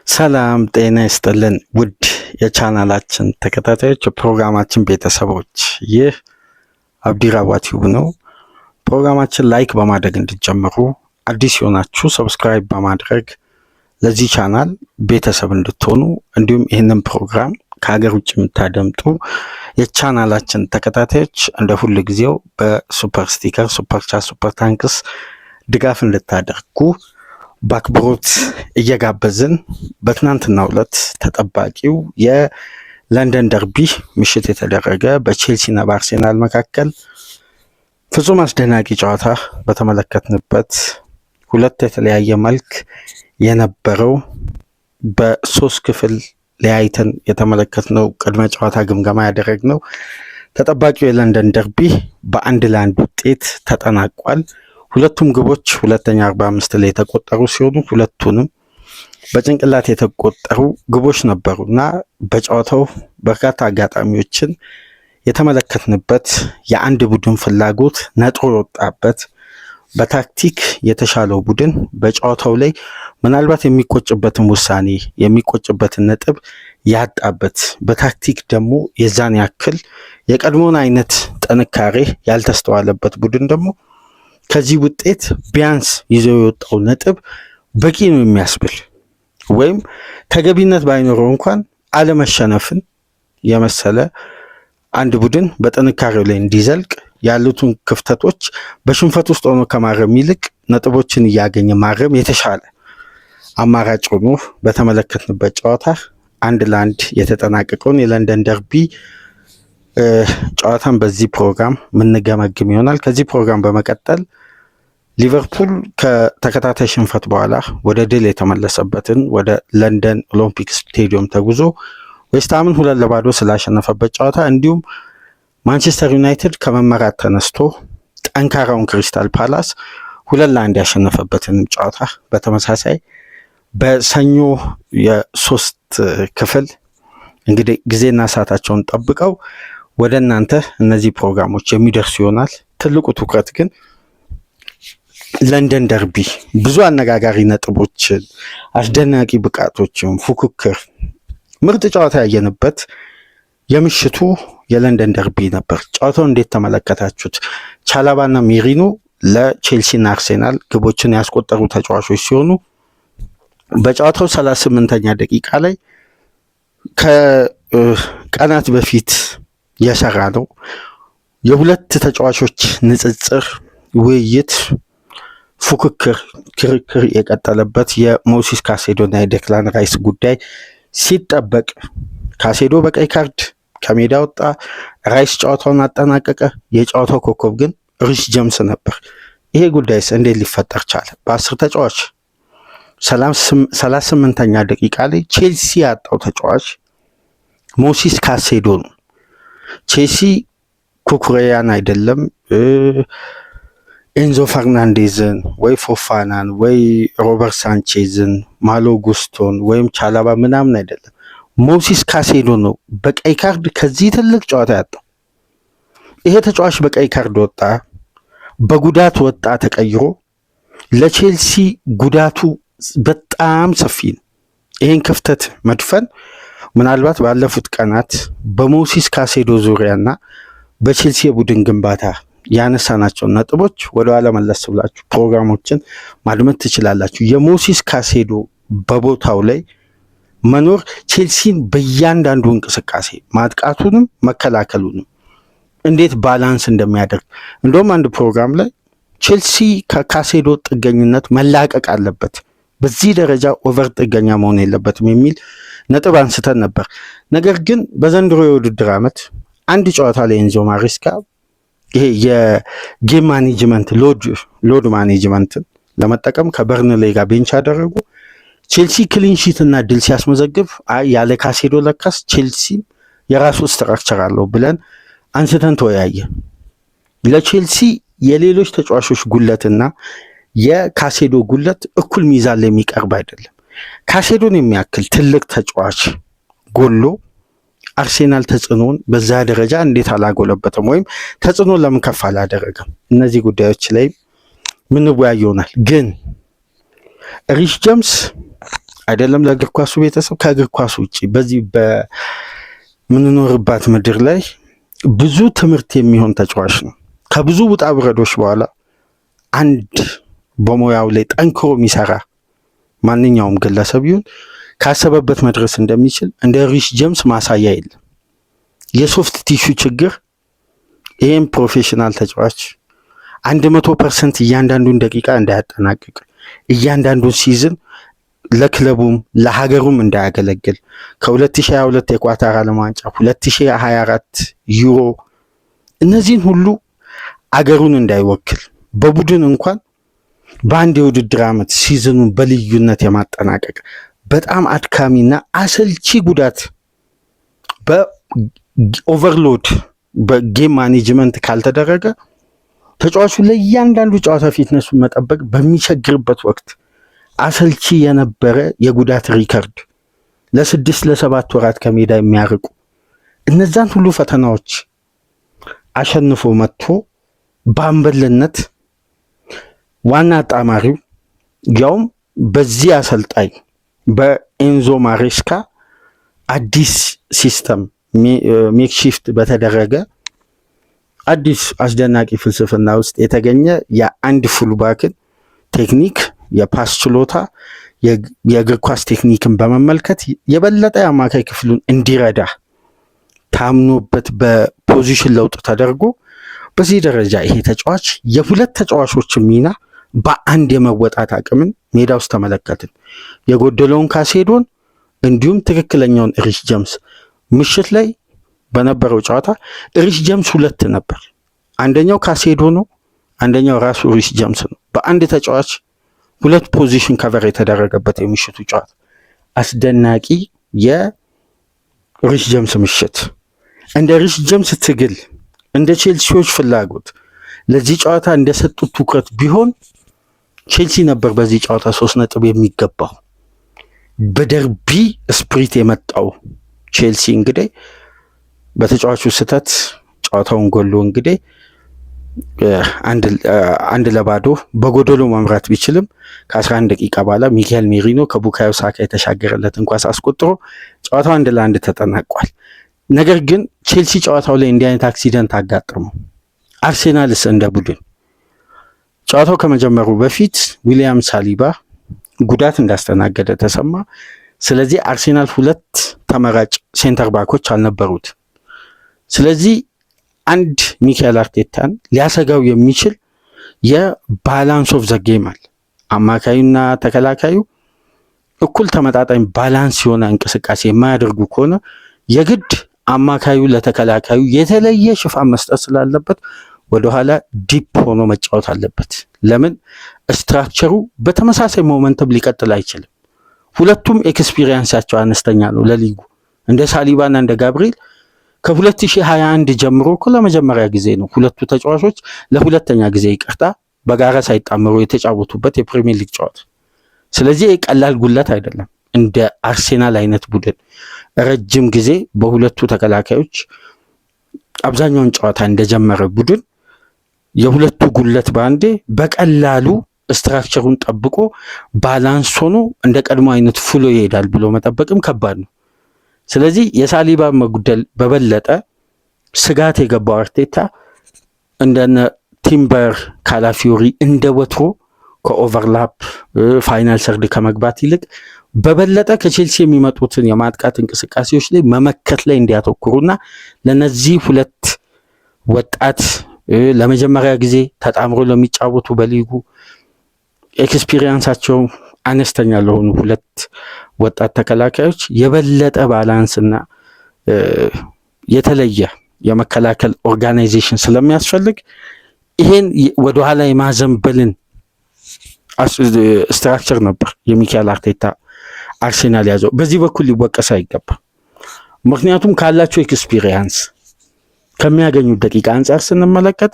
ሰላም ጤና ይስጥልን ውድ የቻናላችን ተከታታዮች ፕሮግራማችን ቤተሰቦች፣ ይህ አብዲራዋ ቲዩብ ነው። ፕሮግራማችን ላይክ በማድረግ እንድትጀምሩ፣ አዲስ የሆናችሁ ሰብስክራይብ በማድረግ ለዚህ ቻናል ቤተሰብ እንድትሆኑ፣ እንዲሁም ይህንን ፕሮግራም ከሀገር ውጭ የምታደምጡ የቻናላችን ተከታታዮች እንደ ሁሉ ጊዜው በሱፐር ስቲከር፣ ሱፐር ቻት፣ ሱፐር ታንክስ ድጋፍ እንድታደርጉ በአክብሮት እየጋበዝን በትናንትናው ዕለት ተጠባቂው የለንደን ደርቢ ምሽት የተደረገ በቼልሲና በአርሴናል መካከል ፍጹም አስደናቂ ጨዋታ በተመለከትንበት ሁለት የተለያየ መልክ የነበረው በሶስት ክፍል ለያይተን የተመለከትነው ቅድመ ጨዋታ ግምገማ ያደረግነው ተጠባቂው የለንደን ደርቢ በ1-1 ውጤት ተጠናቋል። ሁለቱም ግቦች ሁለተኛ 45 ላይ የተቆጠሩ ሲሆኑ ሁለቱንም በጭንቅላት የተቆጠሩ ግቦች ነበሩና በጨዋታው በርካታ አጋጣሚዎችን የተመለከትንበት፣ የአንድ ቡድን ፍላጎት ነጥሮ የወጣበት፣ በታክቲክ የተሻለው ቡድን በጨዋታው ላይ ምናልባት የሚቆጭበትን ውሳኔ የሚቆጭበትን ነጥብ ያጣበት፣ በታክቲክ ደግሞ የዛን ያክል የቀድሞውን አይነት ጥንካሬ ያልተስተዋለበት ቡድን ደግሞ ከዚህ ውጤት ቢያንስ ይዘው የወጣው ነጥብ በቂ ነው የሚያስብል ወይም ተገቢነት ባይኖረው እንኳን አለመሸነፍን የመሰለ አንድ ቡድን በጥንካሬው ላይ እንዲዘልቅ ያሉትን ክፍተቶች በሽንፈት ውስጥ ሆኖ ከማረም ይልቅ ነጥቦችን እያገኘ ማረም የተሻለ አማራጭ ሆኖ በተመለከትንበት ጨዋታ 1-1 የተጠናቀቀውን የለንደን ደርቢ ጨዋታን በዚህ ፕሮግራም ምንገመግም ይሆናል። ከዚህ ፕሮግራም በመቀጠል ሊቨርፑል ከተከታታይ ሽንፈት በኋላ ወደ ድል የተመለሰበትን ወደ ለንደን ኦሎምፒክ ስቴዲየም ተጉዞ ዌስትሃምን 2-0 ስላሸነፈበት ጨዋታ፣ እንዲሁም ማንቸስተር ዩናይትድ ከመመራት ተነስቶ ጠንካራውን ክሪስታል ፓላስ 2-1 ያሸነፈበትን ጨዋታ በተመሳሳይ በሰኞ የሶስት ክፍል እንግዲህ ጊዜና ሰዓታቸውን ጠብቀው ወደ እናንተ እነዚህ ፕሮግራሞች የሚደርሱ ይሆናል። ትልቁ ትኩረት ግን ለንደን ደርቢ ብዙ አነጋጋሪ ነጥቦችን፣ አስደናቂ ብቃቶችን፣ ፉክክር፣ ምርጥ ጨዋታ ያየንበት የምሽቱ የለንደን ደርቢ ነበር። ጨዋታው እንዴት ተመለከታችሁት? ቻላባና ሜሪኖ ለቼልሲና አርሴናል ግቦችን ያስቆጠሩ ተጫዋቾች ሲሆኑ በጨዋታው 38ኛ ደቂቃ ላይ ከቀናት በፊት የሰራ ነው የሁለት ተጫዋቾች ንጽጽር፣ ውይይት፣ ፉክክር፣ ክርክር የቀጠለበት የሞሲስ ካሴዶና የዴክላን ራይስ ጉዳይ ሲጠበቅ ካሴዶ በቀይ ካርድ ከሜዳ ወጣ፣ ራይስ ጨዋታውን አጠናቀቀ። የጨዋታው ኮከብ ግን ሪስ ጀምስ ነበር። ይሄ ጉዳይስ እንዴት ሊፈጠር ቻለ? በ10 ተጫዋች 38ኛ ደቂቃ ላይ ቼልሲ ያጣው ተጫዋች ሞሲስ ካሴዶ ነው። ቼልሲ ኩኩሬያን አይደለም፣ ኤንዞ ፈርናንዴዝን ወይ ፎፋናን ወይ ሮበርት ሳንቼዝን፣ ማሎ ጉስቶን ወይም ቻላባ ምናምን አይደለም፣ ሞሲስ ካሴዶ ነው በቀይ ካርድ ከዚህ ትልቅ ጨዋታ ያጣው። ይሄ ተጫዋች በቀይ ካርድ ወጣ፣ በጉዳት ወጣ ተቀይሮ። ለቼልሲ ጉዳቱ በጣም ሰፊ ነው። ይሄን ክፍተት መድፈን ምናልባት ባለፉት ቀናት በሞሲስ ካሴዶ ዙሪያና በቼልሲ የቡድን ግንባታ ያነሳናቸው ነጥቦች ወደ ኋላ መለስ ብላችሁ ፕሮግራሞችን ማድመጥ ትችላላችሁ። የሞሲስ ካሴዶ በቦታው ላይ መኖር ቼልሲን በእያንዳንዱ እንቅስቃሴ ማጥቃቱንም መከላከሉንም እንዴት ባላንስ እንደሚያደርግ እንደውም አንድ ፕሮግራም ላይ ቼልሲ ከካሴዶ ጥገኝነት መላቀቅ አለበት፣ በዚህ ደረጃ ኦቨር ጥገኛ መሆን የለበትም የሚል ነጥብ አንስተን ነበር። ነገር ግን በዘንድሮ የውድድር ዓመት አንድ ጨዋታ ላይ ኤንዞ ማሬስካ ይሄ የጌም ማኔጅመንት ሎድ ማኔጅመንትን ለመጠቀም ከበርንሌይ ጋር ቤንች አደረጉ። ቼልሲ ክሊንሺት እና ድል ሲያስመዘግብ ያለ ካሴዶ ለካስ ቼልሲ የራሱ ስትራክቸር አለው ብለን አንስተን ተወያየ። ለቼልሲ የሌሎች ተጫዋቾች ጉለትና የካሴዶ ጉለት እኩል ሚዛን ላይ የሚቀርብ አይደለም። ካሴዶን የሚያክል ትልቅ ተጫዋች ጎሎ አርሴናል ተጽዕኖን በዛ ደረጃ እንዴት አላጎለበተም? ወይም ተጽዕኖ ለምን ከፍ አላደረገም? እነዚህ ጉዳዮች ላይ ምን ወያይ ይሆናል። ግን ሪስ ጀምስ አይደለም ለእግር ኳሱ ቤተሰብ ከእግር ኳሱ ውጪ በዚህ በምንኖርባት ምድር ላይ ብዙ ትምህርት የሚሆን ተጫዋች ነው። ከብዙ ውጣ ውረዶች በኋላ አንድ በሙያው ላይ ጠንክሮ የሚሰራ ማንኛውም ግለሰብ ይሁን ካሰበበት መድረስ እንደሚችል እንደ ሪሽ ጄምስ ማሳያ የለም። የሶፍት ቲሹ ችግር ይህም ፕሮፌሽናል ተጫዋች 100% እያንዳንዱን ደቂቃ እንዳያጠናቅቅ እያንዳንዱን ሲዝን ለክለቡም ለሀገሩም እንዳያገለግል ከ2022 የኳታር ዓለም ዋንጫ 2024 ዩሮ እነዚህን ሁሉ አገሩን እንዳይወክል በቡድን እንኳን በአንድ የውድድር ዓመት ሲዝኑን በልዩነት የማጠናቀቅ በጣም አድካሚና አሰልቺ ጉዳት በኦቨርሎድ በጌም ማኔጅመንት ካልተደረገ ተጫዋቹ ለእያንዳንዱ ጨዋታ ፊትነሱን መጠበቅ በሚቸግርበት ወቅት አሰልቺ የነበረ የጉዳት ሪከርድ ለ6 ለ7 ወራት ከሜዳ የሚያርቁ እነዛን ሁሉ ፈተናዎች አሸንፎ መጥቶ በአምበልነት ዋና አጣማሪው ያውም በዚህ አሰልጣኝ በኤንዞ ማሬስካ አዲስ ሲስተም ሜክሺፍት በተደረገ አዲስ አስደናቂ ፍልስፍና ውስጥ የተገኘ የአንድ ፉልባክን ቴክኒክ የፓስ ችሎታ የእግር ኳስ ቴክኒክን በመመልከት የበለጠ የአማካይ ክፍሉን እንዲረዳ ታምኖበት በፖዚሽን ለውጥ ተደርጎ በዚህ ደረጃ ይሄ ተጫዋች የሁለት ተጫዋቾች ሚና በአንድ የመወጣት አቅምን ሜዳ ውስጥ ተመለከትን። የጎደለውን ካሴዶን እንዲሁም ትክክለኛውን ሪሽ ጄምስ ምሽት ላይ በነበረው ጨዋታ ሪሽ ጄምስ 2 ነበር። አንደኛው ካሴዶ ነው፣ አንደኛው ራሱ ሪሽ ጄምስ ነው። በአንድ ተጫዋች 2 ፖዚሽን ከቨር የተደረገበት የምሽቱ ጨዋታ አስደናቂ የሪሽ ጄምስ ምሽት። እንደ ሪሽ ጄምስ ትግል እንደ ቼልሲዎች ፍላጎት ለዚህ ጨዋታ እንደሰጡት ትኩረት ቢሆን ቼልሲ ነበር በዚህ ጨዋታ 3 ነጥብ የሚገባው። በደርቢ ስፕሪት የመጣው ቼልሲ እንግዲህ በተጫዋቹ ስህተት ጨዋታውን ጎሎ እንግዲህ 1-0 በጎደሎ መምራት ቢችልም ከ11 ደቂቃ በኋላ ሚካኤል ሜሪኖ ከቡካዮ ሳካ የተሻገረለትን ኳስ አስቆጥሮ ጨዋታው 1-1 ተጠናቋል። ነገር ግን ቼልሲ ጨዋታው ላይ እንዲህ አይነት አክሲደንት አጋጠመው። አርሴናልስ እንደ ቡድን ጨዋታው ከመጀመሩ በፊት ዊሊያም ሳሊባ ጉዳት እንዳስተናገደ ተሰማ። ስለዚህ አርሴናል 2 ተመራጭ ሴንተር ባኮች አልነበሩት። ስለዚህ አንድ ሚካኤል አርቴታን ሊያሰጋው የሚችል የባላንስ ኦፍ ዘ ጌም አለ። አማካዩና ተከላካዩ እኩል ተመጣጣኝ ባላንስ የሆነ እንቅስቃሴ የማያደርጉ ከሆነ የግድ አማካዩ ለተከላካዩ የተለየ ሽፋን መስጠት ስላለበት ወደኋላ ዲፕ ሆኖ መጫወት አለበት። ለምን ስትራክቸሩ በተመሳሳይ ሞመንተም ሊቀጥል አይችልም። ሁለቱም ኤክስፒሪየንሳቸው አነስተኛ ነው ለሊጉ። እንደ ሳሊባና እንደ ጋብሪኤል ከ2021 ጀምሮ ለመጀመሪያ ጊዜ ነው ሁለቱ ተጫዋቾች ለሁለተኛ ጊዜ ይቅርታ በጋራ ሳይጣመሩ የተጫወቱበት የፕሪሚየር ሊግ ጨዋታ። ስለዚህ ቀላል ጉለት አይደለም። እንደ አርሴናል አይነት ቡድን ረጅም ጊዜ በሁለቱ ተከላካዮች አብዛኛውን ጨዋታ እንደጀመረ ቡድን የሁለቱ ጉለት ባንዴ በቀላሉ ስትራክቸሩን ጠብቆ ባላንስ ሆኖ እንደ ቀድሞ አይነት ፍሎ ይሄዳል ብሎ መጠበቅም ከባድ ነው። ስለዚህ የሳሊባ መጉደል በበለጠ ስጋት የገባው አርቴታ እንደነ ቲምበር ካላፊዮሪ እንደ ወትሮ ከኦቨርላፕ ፋይናል ሰርድ ከመግባት ይልቅ በበለጠ ከቼልሲ የሚመጡትን የማጥቃት እንቅስቃሴዎች ላይ መመከት ላይ እንዲያተኩሩና ለነዚህ 2 ወጣት ለመጀመሪያ ጊዜ ተጣምሮ ለሚጫወቱ በሊጉ ኤክስፒሪየንሳቸው አነስተኛ ለሆኑ 2 ወጣት ተከላካዮች የበለጠ ባላንስና የተለየ የመከላከል ኦርጋናይዜሽን ስለሚያስፈልግ ይሄን ወደኋላ የማዘንበልን ስትራክቸር ነበር የሚካኤል አርቴታ አርሴናል ያዘው። በዚህ በኩል ሊወቀስ አይገባም። ምክንያቱም ካላቸው ኤክስፒሪየንስ ከሚያገኙት ደቂቃ አንጻር ስንመለከት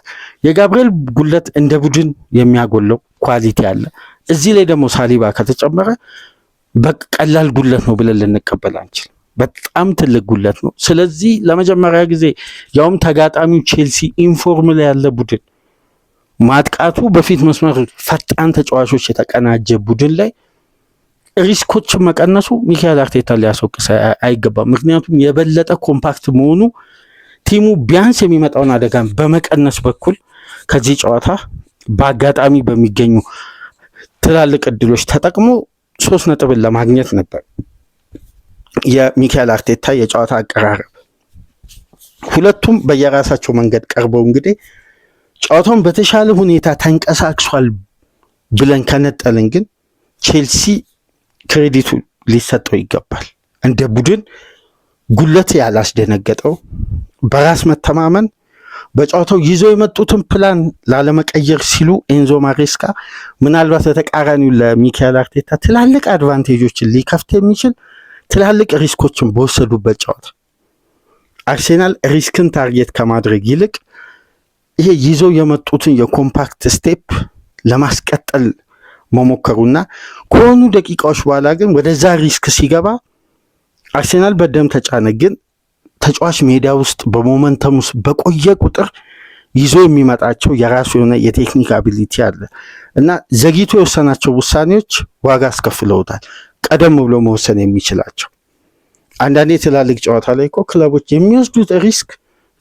የጋብሪኤል ጉለት እንደ ቡድን የሚያጎለው ኳሊቲ አለ። እዚህ ላይ ደግሞ ሳሊባ ከተጨመረ በቀላል ጉለት ነው ብለን ልንቀበል አንችልም። በጣም ትልቅ ጉለት ነው። ስለዚህ ለመጀመሪያ ጊዜ ያውም ተጋጣሚው ቼልሲ ኢንፎርም ላይ ያለ ቡድን ማጥቃቱ በፊት መስመር ፈጣን ተጫዋቾች የተቀናጀ ቡድን ላይ ሪስኮችን መቀነሱ ሚካኤል አርቴታ ሊያስወቅስ አይገባም። ምክንያቱም የበለጠ ኮምፓክት መሆኑ ቲሙ ቢያንስ የሚመጣውን አደጋ በመቀነስ በኩል ከዚህ ጨዋታ በአጋጣሚ በሚገኙ ትላልቅ እድሎች ተጠቅሞ 3 ነጥብን ለማግኘት ነበር የሚካኤል አርቴታ የጨዋታ አቀራረብ። ሁለቱም በየራሳቸው መንገድ ቀርበው እንግዲህ ጨዋታውን በተሻለ ሁኔታ ተንቀሳቅሷል ብለን ከነጠልን ግን ቼልሲ ክሬዲቱ ሊሰጠው ይገባል። እንደ ቡድን ጉለት ያላስደነገጠው በራስ መተማመን በጨዋታው ይዘው የመጡትን ፕላን ላለመቀየር ሲሉ ኤንዞ ማሬስካ ምናልባት በተቃራኒው ለሚካኤል አርቴታ ትላልቅ አድቫንቴጆችን ሊከፍት የሚችል ትላልቅ ሪስኮችን በወሰዱበት ጨዋታ አርሴናል ሪስክን ታርጌት ከማድረግ ይልቅ ይሄ ይዘው የመጡትን የኮምፓክት ስቴፕ ለማስቀጠል መሞከሩና ከሆኑ ደቂቃዎች በኋላ ግን ወደዛ ሪስክ ሲገባ አርሴናል በደም ተጫነ። ግን ተጫዋች ሜዳ ውስጥ በሞመንተም ውስጥ በቆየ ቁጥር ይዞ የሚመጣቸው የራሱ የሆነ የቴክኒክ አቢሊቲ አለ እና ዘግይቶ የወሰናቸው ውሳኔዎች ዋጋ አስከፍለውታል። ቀደም ብሎ መወሰን የሚችላቸው አንዳንዴ ትላልቅ ጨዋታ ላይ እኮ ክለቦች የሚወስዱት ሪስክ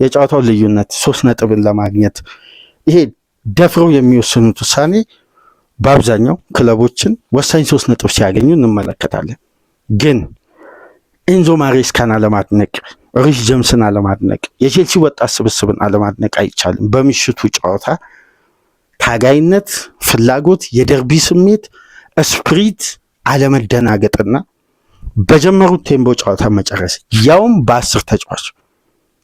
የጨዋታው ልዩነት 3 ነጥብን ለማግኘት ይሄ ደፍረው የሚወስኑት ውሳኔ በአብዛኛው ክለቦችን ወሳኝ 3 ነጥብ ሲያገኙ እንመለከታለን። ግን ኤንዞ ማሬስካን አለማድነቅ፣ ሪስ ጀምስን አለማድነቅ፣ የቼልሲ ወጣት ስብስብን አለማድነቅ አይቻልም። በምሽቱ ጨዋታ ታጋይነት፣ ፍላጎት፣ የደርቢ ስሜት፣ ስፕሪት፣ አለመደናገጥና በጀመሩት ቴምፖ ጨዋታ መጨረስ ያውም በ10 ተጫዋች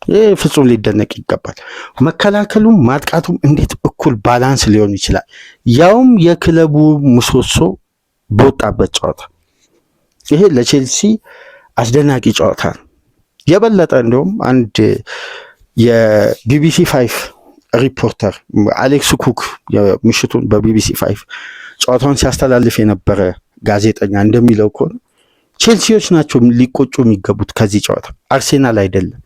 ይህ ፍጹም ሊደነቅ ይገባል። መከላከሉም ማጥቃቱም እንዴት እኩል ባላንስ ሊሆን ይችላል? ያውም የክለቡ ምሰሶ በወጣበት ጨዋታ ይሄ ለቼልሲ አስደናቂ ጨዋታ ነው። የበለጠ እንደውም አንድ የቢቢሲ 5 ሪፖርተር አሌክስ ኩክ ምሽቱን በቢቢሲ 5 ጨዋታውን ሲያስተላልፍ የነበረ ጋዜጠኛ እንደሚለው ከሆነ ቼልሲዎች ናቸው ሊቆጩ የሚገቡት ከዚህ ጨዋታ፣ አርሴናል አይደለም።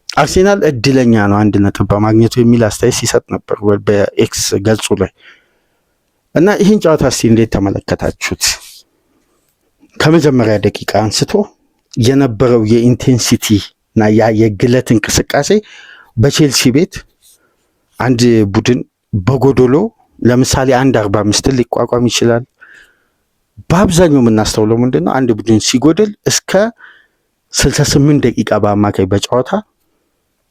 አርሴናል እድለኛ ነው 1 ነጥብ በማግኘቱ የሚል አስተያየት ሲሰጥ ነበር በኤክስ ገጹ ላይ እና ይህን ጨዋታ እስቲ እንዴት ተመለከታችሁት? ከመጀመሪያ ደቂቃ አንስቶ የነበረው የኢንቴንሲቲ እና የግለት እንቅስቃሴ በቼልሲ ቤት አንድ ቡድን በጎዶሎ ለምሳሌ 1:45 ሊቋቋም ይችላል። በአብዛኛው የምናስተውለው ምንድነው አንድ ቡድን ሲጎድል እስከ 68 ደቂቃ በአማካይ በጨዋታ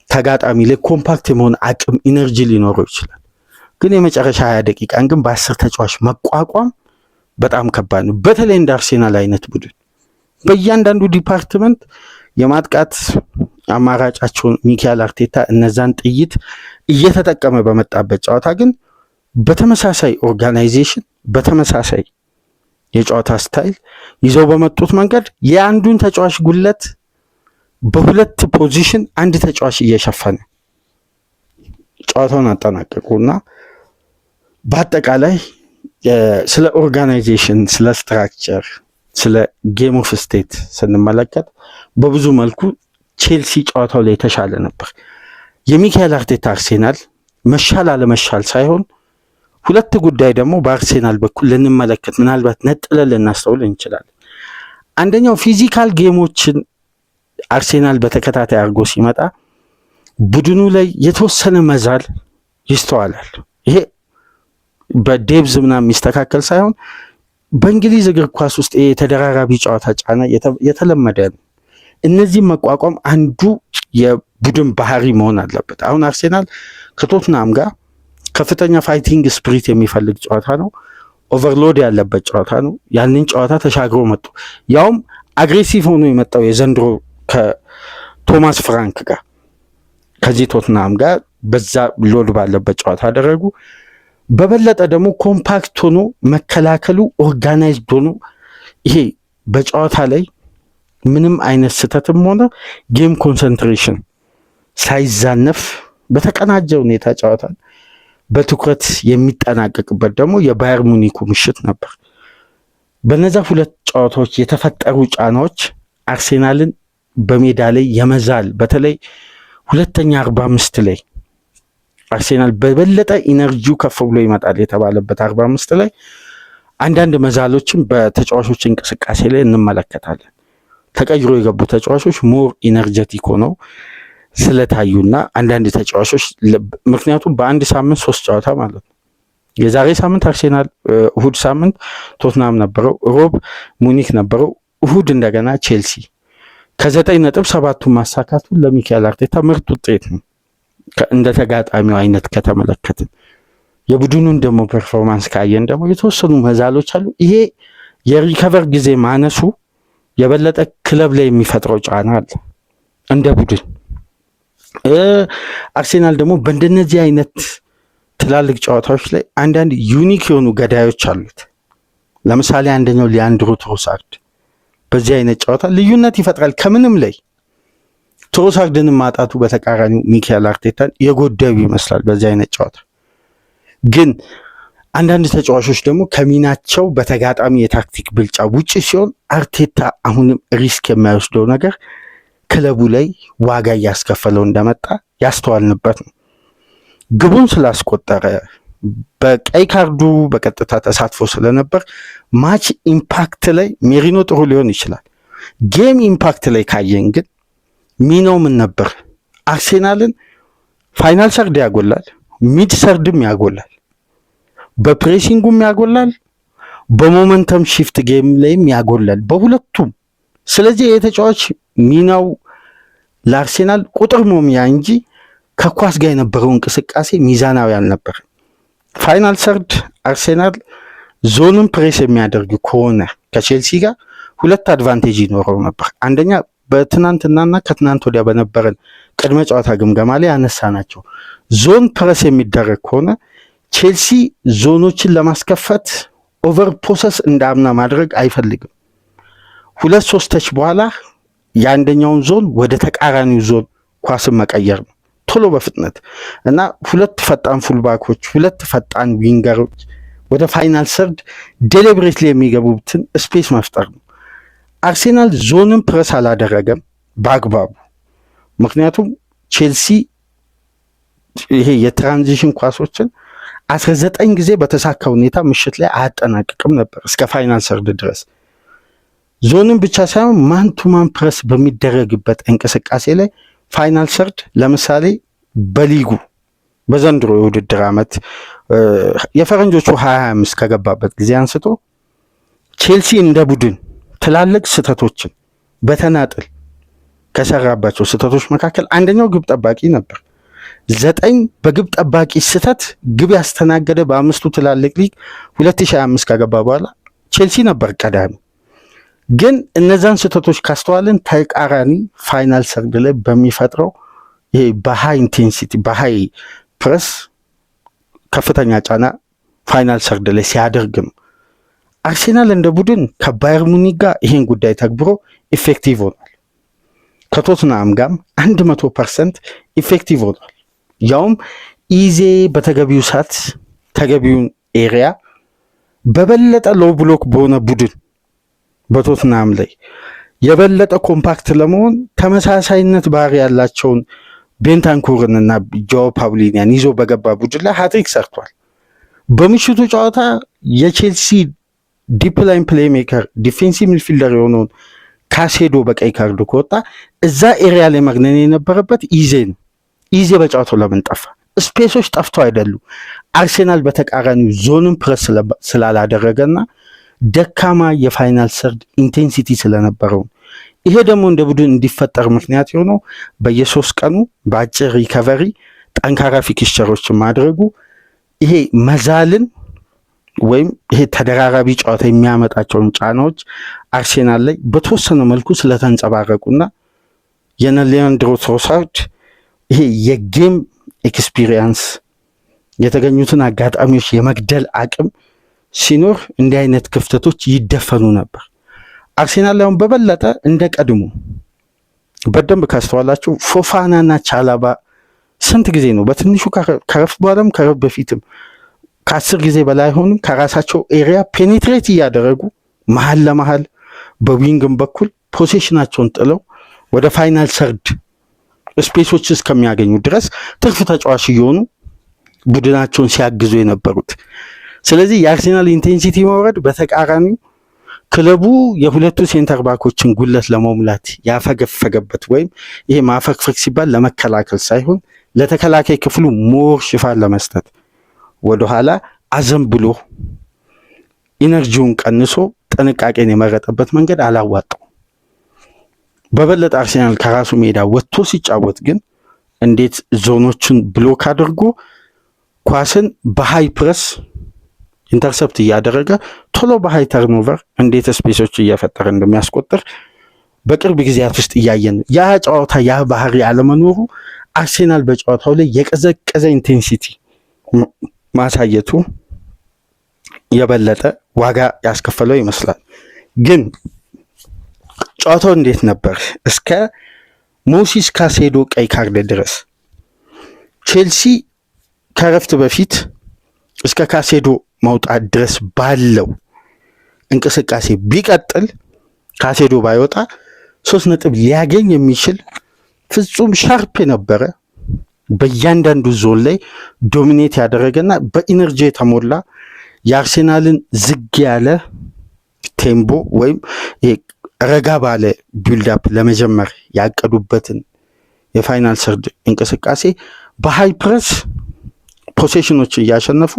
ተጋጣሚ ላይ ኮምፓክት የመሆን አቅም ኢነርጂ ሊኖረው ይችላል። ግን የመጨረሻ 20 ደቂቃን ግን በ10 ተጫዋች መቋቋም በጣም ከባድ ነው። በተለይ እንደ አርሴናል አይነት ቡድን በእያንዳንዱ ዲፓርትመንት የማጥቃት አማራጫቸውን ሚካኤል አርቴታ እነዛን ጥይት እየተጠቀመ በመጣበት ጨዋታ ግን በተመሳሳይ ኦርጋናይዜሽን በተመሳሳይ የጨዋታ ስታይል ይዘው በመጡት መንገድ የአንዱን ተጫዋች ጉለት በሁለት ፖዚሽን አንድ ተጫዋች እየሸፈነ ጨዋታውን አጠናቀቁና በአጠቃላይ ስለ ኦርጋናይዜሽን፣ ስለ ስትራክቸር፣ ስለ ጌም ኦፍ ስቴት ስንመለከት በብዙ መልኩ ቼልሲ ጨዋታው ላይ የተሻለ ነበር። የሚካኤል አርቴታ አርሴናል መሻል አለመሻል ሳይሆን ሁለት ጉዳይ ደግሞ በአርሴናል በኩል ልንመለከት ምናልባት ነጥለን ልናስተውል እንችላለን። አንደኛው ፊዚካል ጌሞችን አርሴናል በተከታታይ አድርጎ ሲመጣ ቡድኑ ላይ የተወሰነ መዛል ይስተዋላል። ይሄ በዴብዝ ምናምን የሚስተካከል ሳይሆን በእንግሊዝ እግር ኳስ ውስጥ የተደራራቢ ጨዋታ ጫና የተለመደ ነው። እነዚህ መቋቋም አንዱ የቡድን ባህሪ መሆን አለበት። አሁን አርሴናል ከቶትናም ጋር ከፍተኛ ፋይቲንግ ስፕሪት የሚፈልግ ጨዋታ ነው። ኦቨርሎድ ያለበት ጨዋታ ነው። ያንን ጨዋታ ተሻግሮ መጡ። ያውም አግሬሲቭ ሆኖ የመጣው የዘንድሮ ከቶማስ ፍራንክ ጋር ከዚህ ቶትናም ጋር በዛ ሎድ ባለበት ጨዋታ አደረጉ። በበለጠ ደግሞ ኮምፓክት ሆኖ መከላከሉ ኦርጋናይዝድ ሆኖ ይሄ በጨዋታ ላይ ምንም አይነት ስህተትም ሆነ ጌም ኮንሰንትሬሽን ሳይዛነፍ በተቀናጀ ሁኔታ ጨዋታን በትኩረት የሚጠናቀቅበት ደግሞ የባየር ሙኒኩ ምሽት ነበር። በነዛ ሁለት ጨዋታዎች የተፈጠሩ ጫናዎች አርሴናልን በሜዳ ላይ የመዛል በተለይ ሁለተኛ 45 ላይ አርሴናል በበለጠ ኢነርጂው ከፍ ብሎ ይመጣል የተባለበት 45 ላይ አንዳንድ መዛሎችን በተጫዋቾች እንቅስቃሴ ላይ እንመለከታለን። ተቀይሮ የገቡ ተጫዋቾች ሞር ኢነርጀቲክ ሆነው ስለታዩና አንዳንድ ተጫዋቾች ምክንያቱም በአንድ ሳምንት 3 ጨዋታ ማለት ነው። የዛሬ ሳምንት አርሴናል፣ እሁድ ሳምንት ቶትናም ነበረው፣ ሮብ ሙኒክ ነበረው፣ እሁድ እንደገና ቼልሲ። ከ9 ነጥብ 7ቱን ማሳካቱን ለሚካኤል አርቴታ ምርጥ ውጤት ነው። እንደ ተጋጣሚው አይነት ከተመለከትን የቡድኑን ደግሞ ፐርፎርማንስ ካየን ደግሞ የተወሰኑ መዛሎች አሉ። ይሄ የሪከቨር ጊዜ ማነሱ የበለጠ ክለብ ላይ የሚፈጥረው ጫና አለ እንደ ቡድን። አርሴናል ደግሞ በእንደነዚህ አይነት ትላልቅ ጨዋታዎች ላይ አንዳንድ ዩኒክ የሆኑ ገዳዮች አሉት። ለምሳሌ አንደኛው ሊያንድሮ ትሮሳርድ በዚህ አይነት ጨዋታ ልዩነት ይፈጥራል ከምንም ላይ። ትሮሳርድን ማጣቱ በተቃራኒው ሚካኤል አርቴታን የጎዳዩ ይመስላል በዚህ አይነት ጨዋታ። ግን አንዳንድ ተጫዋቾች ደግሞ ከሚናቸው በተጋጣሚ የታክቲክ ብልጫ ውጭ ሲሆን አርቴታ አሁንም ሪስክ የማይወስደው ነገር ክለቡ ላይ ዋጋ እያስከፈለው እንደመጣ ያስተዋልንበት ነው። ግቡን ስላስቆጠረ በቀይ ካርዱ በቀጥታ ተሳትፎ ስለነበር ማች ኢምፓክት ላይ ሜሪኖ ጥሩ ሊሆን ይችላል። ጌም ኢምፓክት ላይ ካየን ግን ሚናው ምን ነበር? አርሴናልን ፋይናል ሰርድ ያጎላል፣ ሚድ ሰርድም ያጎላል፣ በፕሬሲንጉም ያጎላል፣ በሞመንተም ሺፍት ጌም ላይም ያጎላል፣ በሁለቱም። ስለዚህ የተጫዋች ሚናው ለአርሴናል ቁጥር ሞሚያ እንጂ ከኳስ ጋር የነበረው እንቅስቃሴ ሚዛናዊ አልነበር። ፋይናል ሰርድ አርሴናል ዞንን ፕሬስ የሚያደርግ ከሆነ ከቼልሲ ጋር 2 አድቫንቴጅ ይኖረው ነበር። አንደኛ በትናንትናና ከትናንት ወዲያ በነበረን ቅድመ ጨዋታ ግምገማ ላይ ያነሳ ናቸው። ዞን ፕሬስ የሚደረግ ከሆነ ቼልሲ ዞኖችን ለማስከፈት ኦቨር ፖሰስ እንዳምና ማድረግ አይፈልግም። 2-3 ተች በኋላ የአንደኛውን ዞን ወደ ተቃራኒው ዞን ኳስን መቀየር ነው ቶሎ በፍጥነት እና 2 ፈጣን ፉልባኮች፣ 2 ፈጣን ዊንገሮች ወደ ፋይናል ሰርድ ዴሊብሬትሊ የሚገቡትን ስፔስ መፍጠር ነው። አርሴናል ዞንን ፕረስ አላደረገም በአግባቡ። ምክንያቱም ቼልሲ ይሄ የትራንዚሽን ኳሶችን 19 ጊዜ በተሳካ ሁኔታ ምሽት ላይ አያጠናቅቅም ነበር እስከ ፋይናል ሰርድ ድረስ። ዞንን ብቻ ሳይሆን ማን ቱ ማን ፕረስ በሚደረግበት እንቅስቃሴ ላይ ፋይናል ሰርድ ለምሳሌ በሊጉ በዘንድሮ የውድድር ዓመት የፈረንጆቹ 2025 ከገባበት ጊዜ አንስቶ ቼልሲ እንደ ቡድን ትላልቅ ስህተቶችን በተናጥል ከሰራባቸው ስህተቶች መካከል አንደኛው ግብ ጠባቂ ነበር። 9 በግብ ጠባቂ ስህተት ግብ ያስተናገደ በ5ቱ ትላልቅ ሊግ 2025 ከገባ በኋላ ቼልሲ ነበር ቀዳሚ። ግን እነዛን ስህተቶች ካስተዋልን ተቃራኒ ፋይናል ሰርድ ላይ በሚፈጥረው ይሄ በሃይ ኢንቴንሲቲ በሃይ ፕረስ ከፍተኛ ጫና ፋይናል ሰርድ ላይ ሲያደርግ ነው። አርሴናል እንደ ቡድን ከባየር ሙኒክ ጋር ይሄን ጉዳይ ተግብሮ ኢፌክቲቭ ሆኗል። ከቶትናም ጋርም 100% ኢፌክቲቭ ሆኗል። ያውም ኢዜ በተገቢው ሰዓት ተገቢውን ኤሪያ በበለጠ ሎው ብሎክ በሆነ ቡድን በቶትናም ላይ የበለጠ ኮምፓክት ለመሆን ተመሳሳይነት ባህሪ ያላቸውን ቤንታንኩርንና ጆ ፓውሊኒያን ይዞ በገባ ቡድን ላይ ሃትሪክ ሰርቷል። በምሽቱ ጨዋታ የቼልሲ ዲፕ ላይን ፕሌይሜከር ዲፌንሲቭ ሚድፊልደር የሆነውን ካሴዶ በቀይ ካርዱ ከወጣ እዛ ኤሪያ ላይ መግነን የነበረበት ኢዜ ነው። ኢዜ በጨዋታው ለምን ጠፋ? ስፔሶች ጠፍተው አይደሉም። አርሴናል በተቃራኒው ዞንን ፕረስ ስላላደረገና ደካማ የፋይናል ሰርድ ኢንቴንሲቲ ስለነበረው ይሄ ደግሞ እንደ ቡድን እንዲፈጠር ምክንያት የሆነው በየ3 ቀኑ በአጭር ሪከቨሪ ጠንካራ ፊክስቸሮችን ማድረጉ ይሄ መዛልን ወይም ይሄ ተደራራቢ ጨዋታ የሚያመጣቸውን ጫናዎች አርሴናል ላይ በተወሰነ መልኩ ስለተንጸባረቁና የሊያንድሮ ትሮሳርድ ይሄ የጌም ኤክስፒሪየንስ የተገኙትን አጋጣሚዎች የመግደል አቅም ሲኖር እንዲህ አይነት ክፍተቶች ይደፈኑ ነበር። አርሴናል ላይ በበለጠ እንደ ቀድሞ በደንብ ካስተዋላችሁ ፎፋናና ቻላባ ስንት ጊዜ ነው በትንሹ ከረፍት በኋላም ከረፍት በፊትም ከ10 ጊዜ በላይ ሆኑ ከራሳቸው ኤሪያ ፔኔትሬት እያደረጉ መሀል ለመሀል በዊንግም በኩል ፖሴሽናቸውን ጥለው ወደ ፋይናል ሰርድ ስፔሶች እስከሚያገኙ ድረስ ትርፍ ተጫዋች እየሆኑ ቡድናቸውን ሲያግዙ የነበሩት ስለዚህ የአርሴናል ኢንቴንሲቲ መውረድ በተቃራኒው ክለቡ የሁለቱ ሴንተር ባኮችን ጉለት ለመሙላት ያፈገፈገበት ወይም ይሄ ማፈግፈግ ሲባል ለመከላከል ሳይሆን ለተከላካይ ክፍሉ ሞር ሽፋን ለመስጠት ወደኋላ አዘን ብሎ ኢነርጂውን ቀንሶ ጥንቃቄን የመረጠበት መንገድ አላዋጣው። በበለጠ አርሴናል ከራሱ ሜዳ ወጥቶ ሲጫወት ግን እንዴት ዞኖችን ብሎክ አድርጎ ኳስን በሃይ ፕረስ ኢንተርሰፕት እያደረገ ቶሎ በሃይ ተርኖቨር እንዴት ስፔሶች እየፈጠረ እንደሚያስቆጥር በቅርብ ጊዜያት ውስጥ እያየን ነው። ያ ጨዋታ ያ ባህሪ አለመኖሩ አርሴናል በጨዋታው ላይ የቀዘቀዘ ኢንቴንሲቲ ማሳየቱ የበለጠ ዋጋ ያስከፈለው ይመስላል። ግን ጨዋታው እንዴት ነበር? እስከ ሞሲስ ካሴዶ ቀይ ካርድ ድረስ ቼልሲ ከረፍት በፊት እስከ ካሴዶ መውጣት ድረስ ባለው እንቅስቃሴ ቢቀጥል ካሴዶ ባይወጣ 3 ነጥብ ሊያገኝ የሚችል ፍጹም ሻርፕ የነበረ በእያንዳንዱ ዞን ላይ ዶሚኔት ያደረገና በኢነርጂ የተሞላ የአርሴናልን ዝግ ያለ ቴምቦ ወይም ረጋ ባለ ቢልዳፕ ለመጀመር ያቀዱበትን የፋይናል ሰርድ እንቅስቃሴ በሃይ ፕረስ ፖሴሽኖች እያሸነፉ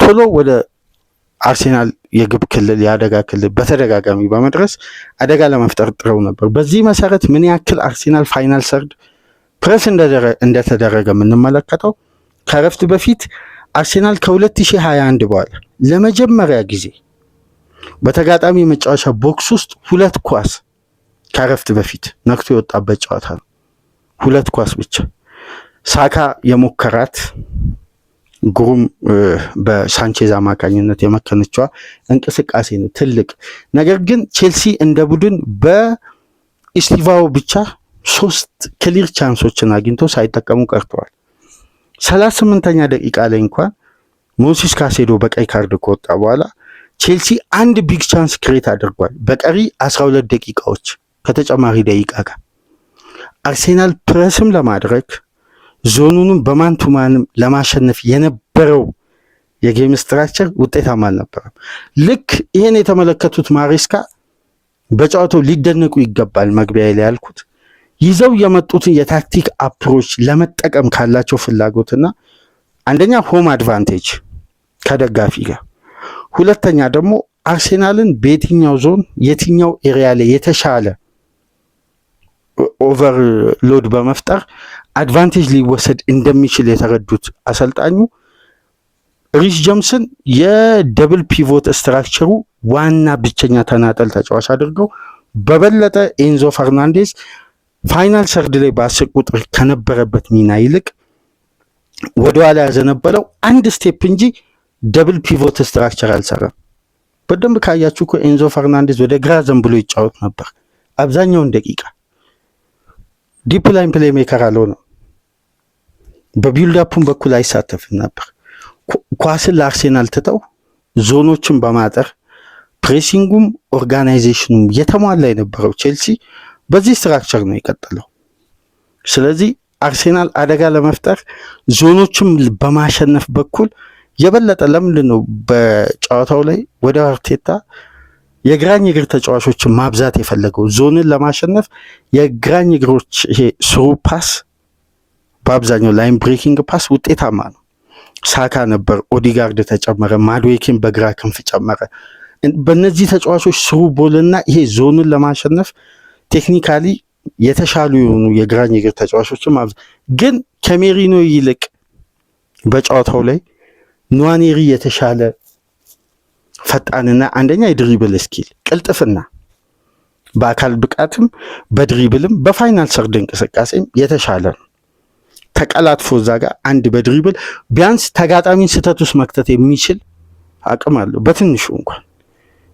ቶሎ ወደ አርሴናል የግብ ክልል የአደጋ ክልል በተደጋጋሚ በመድረስ አደጋ ለመፍጠር ጥረው ነበር። በዚህ መሰረት ምን ያክል አርሴናል ፋይናል ሰርድ ፕረስ እንደተደረገ የምንመለከተው ከረፍት በፊት አርሴናል ከ2021 በኋላ ለመጀመሪያ ጊዜ በተጋጣሚ መጫወቻ ቦክስ ውስጥ 2 ኳስ ከረፍት በፊት ነክቶ የወጣበት ጨዋታ ነው። 2 ኳስ ብቻ ሳካ የሞከራት ግሩም በሳንቼዝ አማካኝነት የመከነችዋ እንቅስቃሴ ነው ትልቅ ነገር። ግን ቼልሲ እንደ ቡድን በኢስቲቫኦ ብቻ 3 ክሊር ቻንሶችን አግኝተው ሳይጠቀሙ ቀርተዋል። 38ኛ ደቂቃ ላይ እንኳን ሞሲስ ካሴዶ በቀይ ካርድ ከወጣ በኋላ ቼልሲ አንድ ቢግ ቻንስ ክሬት አድርጓል በቀሪ 12 ደቂቃዎች ከተጨማሪ ደቂቃ ጋር። አርሴናል ፕረስም ለማድረግ ዞኑንም በማንቱማንም ለማሸነፍ የነበረው የጌም ስትራክቸር ውጤታማ አልነበረም። ልክ ይሄን የተመለከቱት ማሬስካ በጨዋታው ሊደነቁ ይገባል። መግቢያ ላይ ያልኩት ይዘው የመጡትን የታክቲክ አፕሮች ለመጠቀም ካላቸው ፍላጎትና አንደኛ ሆም አድቫንቴጅ ከደጋፊ ጋር፣ ሁለተኛ ደግሞ አርሴናልን በየትኛው ዞን የትኛው ኤሪያ ላይ የተሻለ ኦቨርሎድ በመፍጠር አድቫንቴጅ ሊወሰድ እንደሚችል የተረዱት አሰልጣኙ ሪስ ጀምስን የደብል ፒቮት ስትራክቸሩ ዋና ብቸኛ ተናጠል ተጫዋች አድርገው በበለጠ ኤንዞ ፈርናንዴዝ ፋይናል ሰርድ ላይ በ10 ቁጥር ከነበረበት ሚና ይልቅ ወደኋላ ያዘነበለው አንድ ስቴፕ እንጂ ደብል ፒቮት ስትራክቸር አልሰራም። በደንብ ካያችሁ እኮ ኤንዞ ፈርናንዴዝ ወደ ግራ ዘንብሎ ይጫወት ነበር አብዛኛውን ደቂቃ። ዲፕ ላይን ፕሌይ ሜከር አልሆነም። በቢልዳፑን በኩል አይሳተፍም ነበር። ኳስን ለአርሴናል ትተው ዞኖችን በማጠር ፕሬሲንጉም ኦርጋናይዜሽኑም የተሟላ የነበረው ቼልሲ በዚህ ስትራክቸር ነው የቀጠለው። ስለዚህ አርሴናል አደጋ ለመፍጠር ዞኖችን በማሸነፍ በኩል የበለጠ ለምንድን ነው በጨዋታው ላይ ወደ አርቴታ የግራኝ እግር ተጫዋቾችን ማብዛት የፈለገው? ዞንን ለማሸነፍ የግራኝ እግሮች ይሄ ስሩ ፓስ በአብዛኛው ላይን ብሬኪንግ ፓስ ውጤታማ ነው። ሳካ ነበር፣ ኦዲጋርድ ተጨመረ፣ ማድዌኪን በግራ ክንፍ ጨመረ። በእነዚህ ተጫዋቾች ስሩ ቦልና ይሄ ዞንን ለማሸነፍ ቴክኒካሊ የተሻሉ የሆኑ የግራኝ እግር ተጫዋቾችን ማብዛት ግን ከሜሪኖ ይልቅ በጨዋታው ላይ ኑዋኔሪ የተሻለ ፈጣንና አንደኛ የድሪብል ስኪል ቅልጥፍና በአካል ብቃትም በድሪብልም በፋይናል ሰርድ እንቅስቃሴም የተሻለ ነው። ተቀላጥፎ እዛ ጋር አንድ በድሪብል ቢያንስ ተጋጣሚን ስህተት ውስጥ መክተት የሚችል አቅም አለው በትንሹ እንኳን።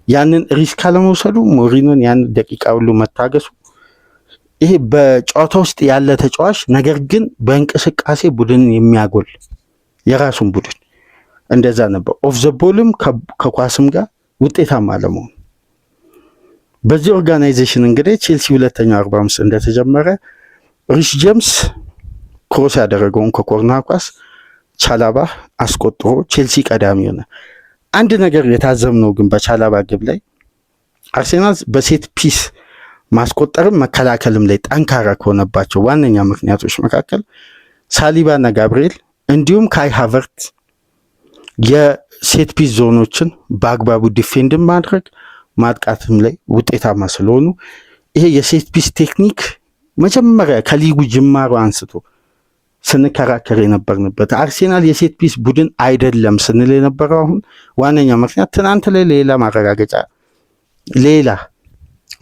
ያንን ሪስክ አለመውሰዱ ሞሪኖን ያን ደቂቃ ሁሉ መታገሱ ይሄ በጨዋታ ውስጥ ያለ ተጫዋች ነገር ግን በእንቅስቃሴ ቡድንን የሚያጎል የራሱን ቡድን እንደዛ ነበር። ኦፍ ዘ ቦልም ከኳስም ጋር ውጤታማ ለመሆን በዚህ ኦርጋናይዜሽን እንግዲህ ቼልሲ ሁለተኛው 45 እንደተጀመረ ሪስ ጄምስ ክሮስ ያደረገውን ከኮርና ኳስ ቻላባ አስቆጥሮ ቼልሲ ቀዳሚ ሆነ። አንድ ነገር የታዘብነው ግን በቻላባ ግብ ላይ አርሴናል በሴት ፒስ ማስቆጠርም መከላከልም ላይ ጠንካራ ከሆነባቸው ዋነኛ ምክንያቶች መካከል ሳሊባና ጋብርኤል እንዲሁም ካይ ሃቨርት የሴት ፒስ ዞኖችን በአግባቡ ዲፌንድን ማድረግ ማጥቃትም ላይ ውጤታማ ስለሆኑ ይሄ የሴት ፒስ ቴክኒክ መጀመሪያ ከሊጉ ጅማሮ አንስቶ ስንከራከር የነበርንበት አርሴናል የሴት ፒስ ቡድን አይደለም ስንል የነበረው አሁን ዋነኛ ምክንያት ትናንት ላይ ሌላ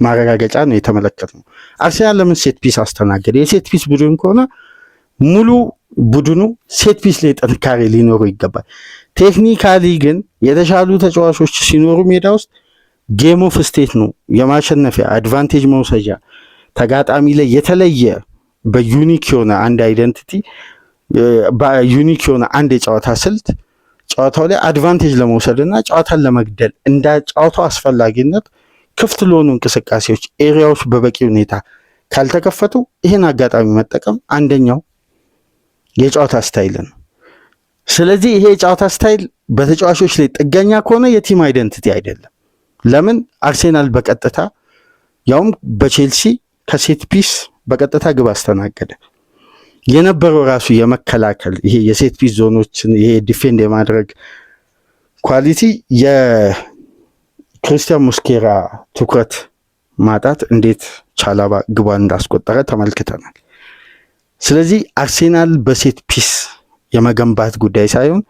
ማረጋገጫ ነው የተመለከትነው። አርሴናል ለምን ሴት ፒስ አስተናገደ? የሴት ፒስ ቡድን ከሆነ ሙሉ ቡድኑ ሴት ፒስ ላይ ጥንካሬ ሊኖረው ይገባል። ቴክኒካሊ ግን የተሻሉ ተጫዋቾች ሲኖሩ ሜዳ ውስጥ ጌም ኦፍ ስቴት ነው የማሸነፊያ አድቫንቴጅ መውሰጃ ተጋጣሚ ላይ የተለየ በዩኒክ የሆነ አንድ አይደንቲቲ በዩኒክ የሆነ አንድ የጨዋታ ስልት ጨዋታው ላይ አድቫንቴጅ ለመውሰድ እና ጨዋታን ለመግደል እንደ ጨዋታው አስፈላጊነት ክፍት ለሆኑ እንቅስቃሴዎች ኤሪያዎች በበቂ ሁኔታ ካልተከፈቱ ይህን አጋጣሚ መጠቀም አንደኛው የጨዋታ ስታይል ነው። ስለዚህ ይሄ የጨዋታ ስታይል በተጫዋቾች ላይ ጥገኛ ከሆነ የቲም አይደንቲቲ አይደለም። ለምን አርሴናል በቀጥታ ያውም በቼልሲ ከሴት ፒስ በቀጥታ ግብ አስተናገደ። የነበረው ራሱ የመከላከል ይሄ የሴት ፒስ ዞኖችን ይሄ ዲፌንድ የማድረግ ኳሊቲ የክርስቲያን ሙስኬራ ትኩረት ማጣት እንዴት ቻላባ ግቧን እንዳስቆጠረ ተመልክተናል። ስለዚህ አርሴናል በሴት ፒስ የመገንባት ጉዳይ ሳይሆን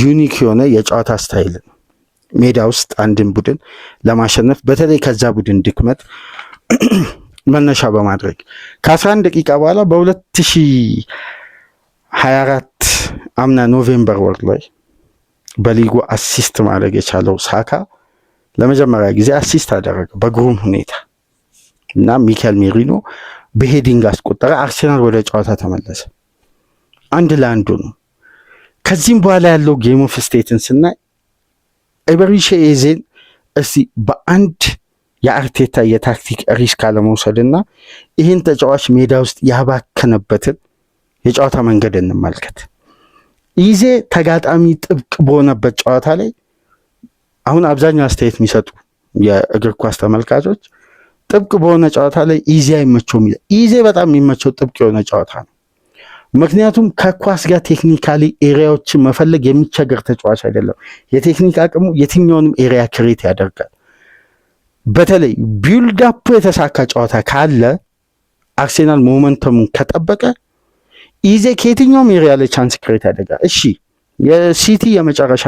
ዩኒክ የሆነ የጨዋታ ስታይል ነው ሜዳ ውስጥ አንድን ቡድን ለማሸነፍ በተለይ ከዛ ቡድን ድክመት መነሻ በማድረግ ከ11 ደቂቃ በኋላ በ2024 አምና ኖቬምበር ወር ላይ በሊጉ አሲስት ማድረግ የቻለው ሳካ ለመጀመሪያ ጊዜ አሲስት አደረገ በግሩም ሁኔታ እና ሚካኤል ሜሪኖ በሄዲንግ አስቆጠረ። አርሴናል ወደ ጨዋታ ተመለሰ። 1-1 ነው። ከዚህም በኋላ ያለው ጌም ኦፍ ስቴትን ስናይ ኤበሪሼ ኤዜን እስቲ በአንድ የአርቴታ የታክቲክ ሪስክ አለመውሰድና ይህን ተጫዋች ሜዳ ውስጥ ያባከነበትን የጨዋታ መንገድ እንመልከት። ኢዜ ተጋጣሚ ጥብቅ በሆነበት ጨዋታ ላይ አሁን አብዛኛው አስተያየት የሚሰጡ የእግር ኳስ ተመልካቾች ጥብቅ በሆነ ጨዋታ ላይ ኢዜ አይመቸውም ይላል። ኢዜ በጣም የሚመቸው ጥብቅ የሆነ ጨዋታ ነው። ምክንያቱም ከኳስ ጋር ቴክኒካሊ ኤሪያዎችን መፈለግ የሚቸገር ተጫዋች አይደለም። የቴክኒክ አቅሙ የትኛውንም ኤሪያ ክሬት ያደርጋል። በተለይ ቢልድ አፕ የተሳካ ጨዋታ ካለ አርሴናል ሞመንተሙን ከጠበቀ ኢዜ ከየትኛውም ኤሪያ ላይ ቻንስ ክሬት ያደርጋል። እሺ የሲቲ የመጨረሻ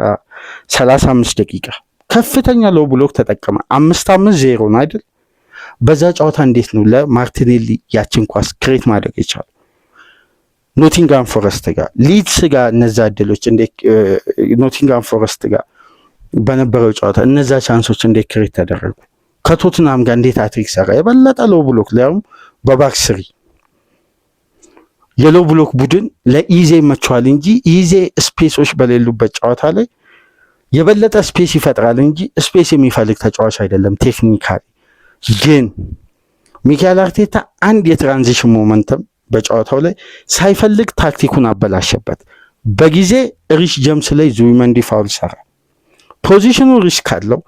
35 ደቂቃ ከፍተኛ ሎው ብሎክ ተጠቀመ። 5-0 ነው አይደል? በዛ ጨዋታ እንዴት ነው ለማርቲኔሊ ያችን ኳስ ክሬት ማድረግ የቻለው? ኖቲንጋም ፎረስት ጋር ሊድስ ጋር እነዛ እድሎች እንዴት ኖቲንጋም ፎረስት ጋር በነበረው ጨዋታ እነዛ ቻንሶች እንዴት ክሬት ተደረጉ? ከቶትናም ጋር እንዴት አትሪክ ሰራ? የበለጠ ሎው ብሎክ ሊያውም በባክ ስሪ የሎው ብሎክ ቡድን ለኢዜ ይመቸዋል እንጂ ኢዜ ስፔሶች በሌሉበት ጨዋታ ላይ የበለጠ ስፔስ ይፈጥራል እንጂ ስፔስ የሚፈልግ ተጫዋች አይደለም። ቴክኒካሊ ግን ሚካኤል አርቴታ አንድ የትራንዚሽን ሞመንተም በጨዋታው ላይ ሳይፈልግ ታክቲኩን አበላሸበት። በጊዜ ሪሽ ጀምስ ላይ ዙቢመንዲ ፋውል ሰራ። ፖዚሽኑ ሪስክ አለው።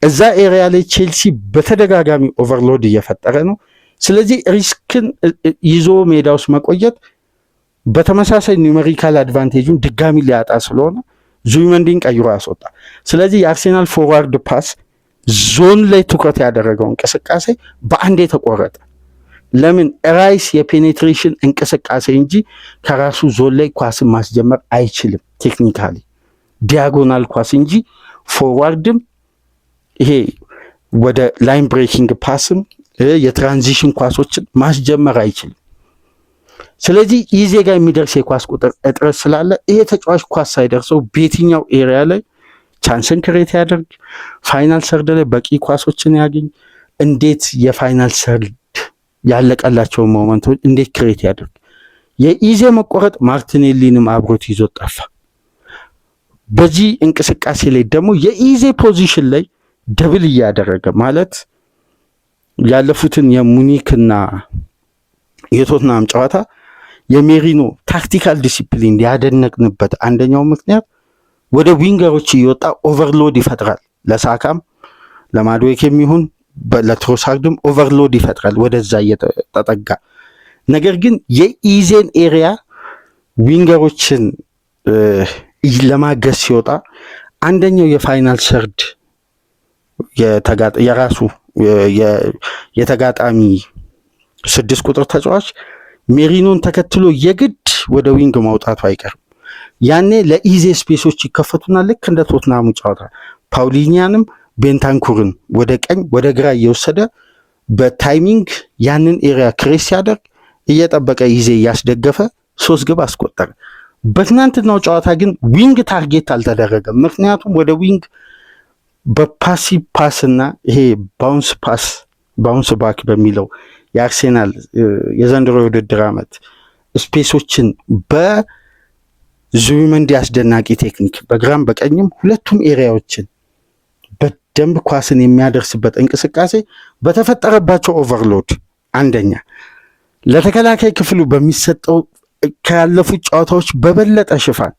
እዛ ኤሪያ ላይ ቼልሲ በተደጋጋሚ ኦቨርሎድ እየፈጠረ ነው። ስለዚህ ሪስክን ይዞ ሜዳ ውስጥ መቆየት በተመሳሳይ ኒውሜሪካል አድቫንቴጁን ድጋሚ ሊያጣ ስለሆነ ዙቢመንዲን ቀይሮ ያስወጣ። ስለዚህ የአርሴናል ፎርዋርድ ፓስ ዞን ላይ ትኩረት ያደረገው እንቅስቃሴ በአንዴ ተቆረጠ። ለምን? ራይስ የፔኔትሬሽን እንቅስቃሴ እንጂ ከራሱ ዞን ላይ ኳስን ማስጀመር አይችልም። ቴክኒካሊ ዲያጎናል ኳስ እንጂ ፎርዋርድም ይሄ ወደ ላይን ብሬኪንግ ፓስም የትራንዚሽን ኳሶችን ማስጀመር አይችልም። ስለዚህ ኢዜ ጋር የሚደርስ የኳስ ቁጥር እጥረት ስላለ ይሄ ተጫዋች ኳስ ሳይደርሰው በየትኛው ኤሪያ ላይ ቻንስን ክሬት ያደርግ፣ ፋይናል ሰርድ ላይ በቂ ኳሶችን ያገኝ፣ እንዴት የፋይናል ሰርድ ያለቀላቸውን ሞመንቶች እንዴት ክሬት ያደርግ። የኢዜ መቆረጥ ማርቲኔሊንም አብሮት ይዞ ጠፋ። በዚህ እንቅስቃሴ ላይ ደግሞ የኢዜ ፖዚሽን ላይ ደብል እያደረገ ማለት ያለፉትን የሙኒክና የቶትናም ጨዋታ የሜሪኖ ታክቲካል ዲሲፕሊን ያደነቅንበት አንደኛው ምክንያት ወደ ዊንገሮች እየወጣ ኦቨርሎድ ይፈጥራል። ለሳካም ለማድዌክም ይሁን ለትሮሳርድም ኦቨርሎድ ይፈጥራል ወደዛ እየተጠጋ። ነገር ግን የኢዜን ኤሪያ ዊንገሮችን ለማገዝ ሲወጣ አንደኛው የፋይናል ሰርድ የራሱ የተጋጣሚ 6 ቁጥር ተጫዋች ሜሪኖን ተከትሎ የግድ ወደ ዊንግ ማውጣቱ አይቀርም። ያኔ ለኢዜ ስፔሶች ይከፈቱና ልክ እንደ ቶትናሙ ጨዋታ ፓውሊኒያንም ቤንታንኩርን ወደ ቀኝ ወደ ግራ እየወሰደ በታይሚንግ ያንን ኤሪያ ክሬስ ሲያደርግ እየጠበቀ ኢዜ እያስደገፈ 3 ግብ አስቆጠረ። በትናንትናው ጨዋታ ግን ዊንግ ታርጌት አልተደረገም። ምክንያቱም ወደ ዊንግ በፓሲቭ ፓስ እና ይሄ ባውንስ ባክ በሚለው የአርሴናል የዘንድሮ የውድድር ዓመት ስፔሶችን በዙቢሜንዲ አስደናቂ ቴክኒክ በግራም በቀኝም ሁለቱም ኤሪያዎችን በደንብ ኳስን የሚያደርስበት እንቅስቃሴ በተፈጠረባቸው ኦቨርሎድ አንደኛ ለተከላካይ ክፍሉ በሚሰጠው ካለፉት ጨዋታዎች በበለጠ ሽፋን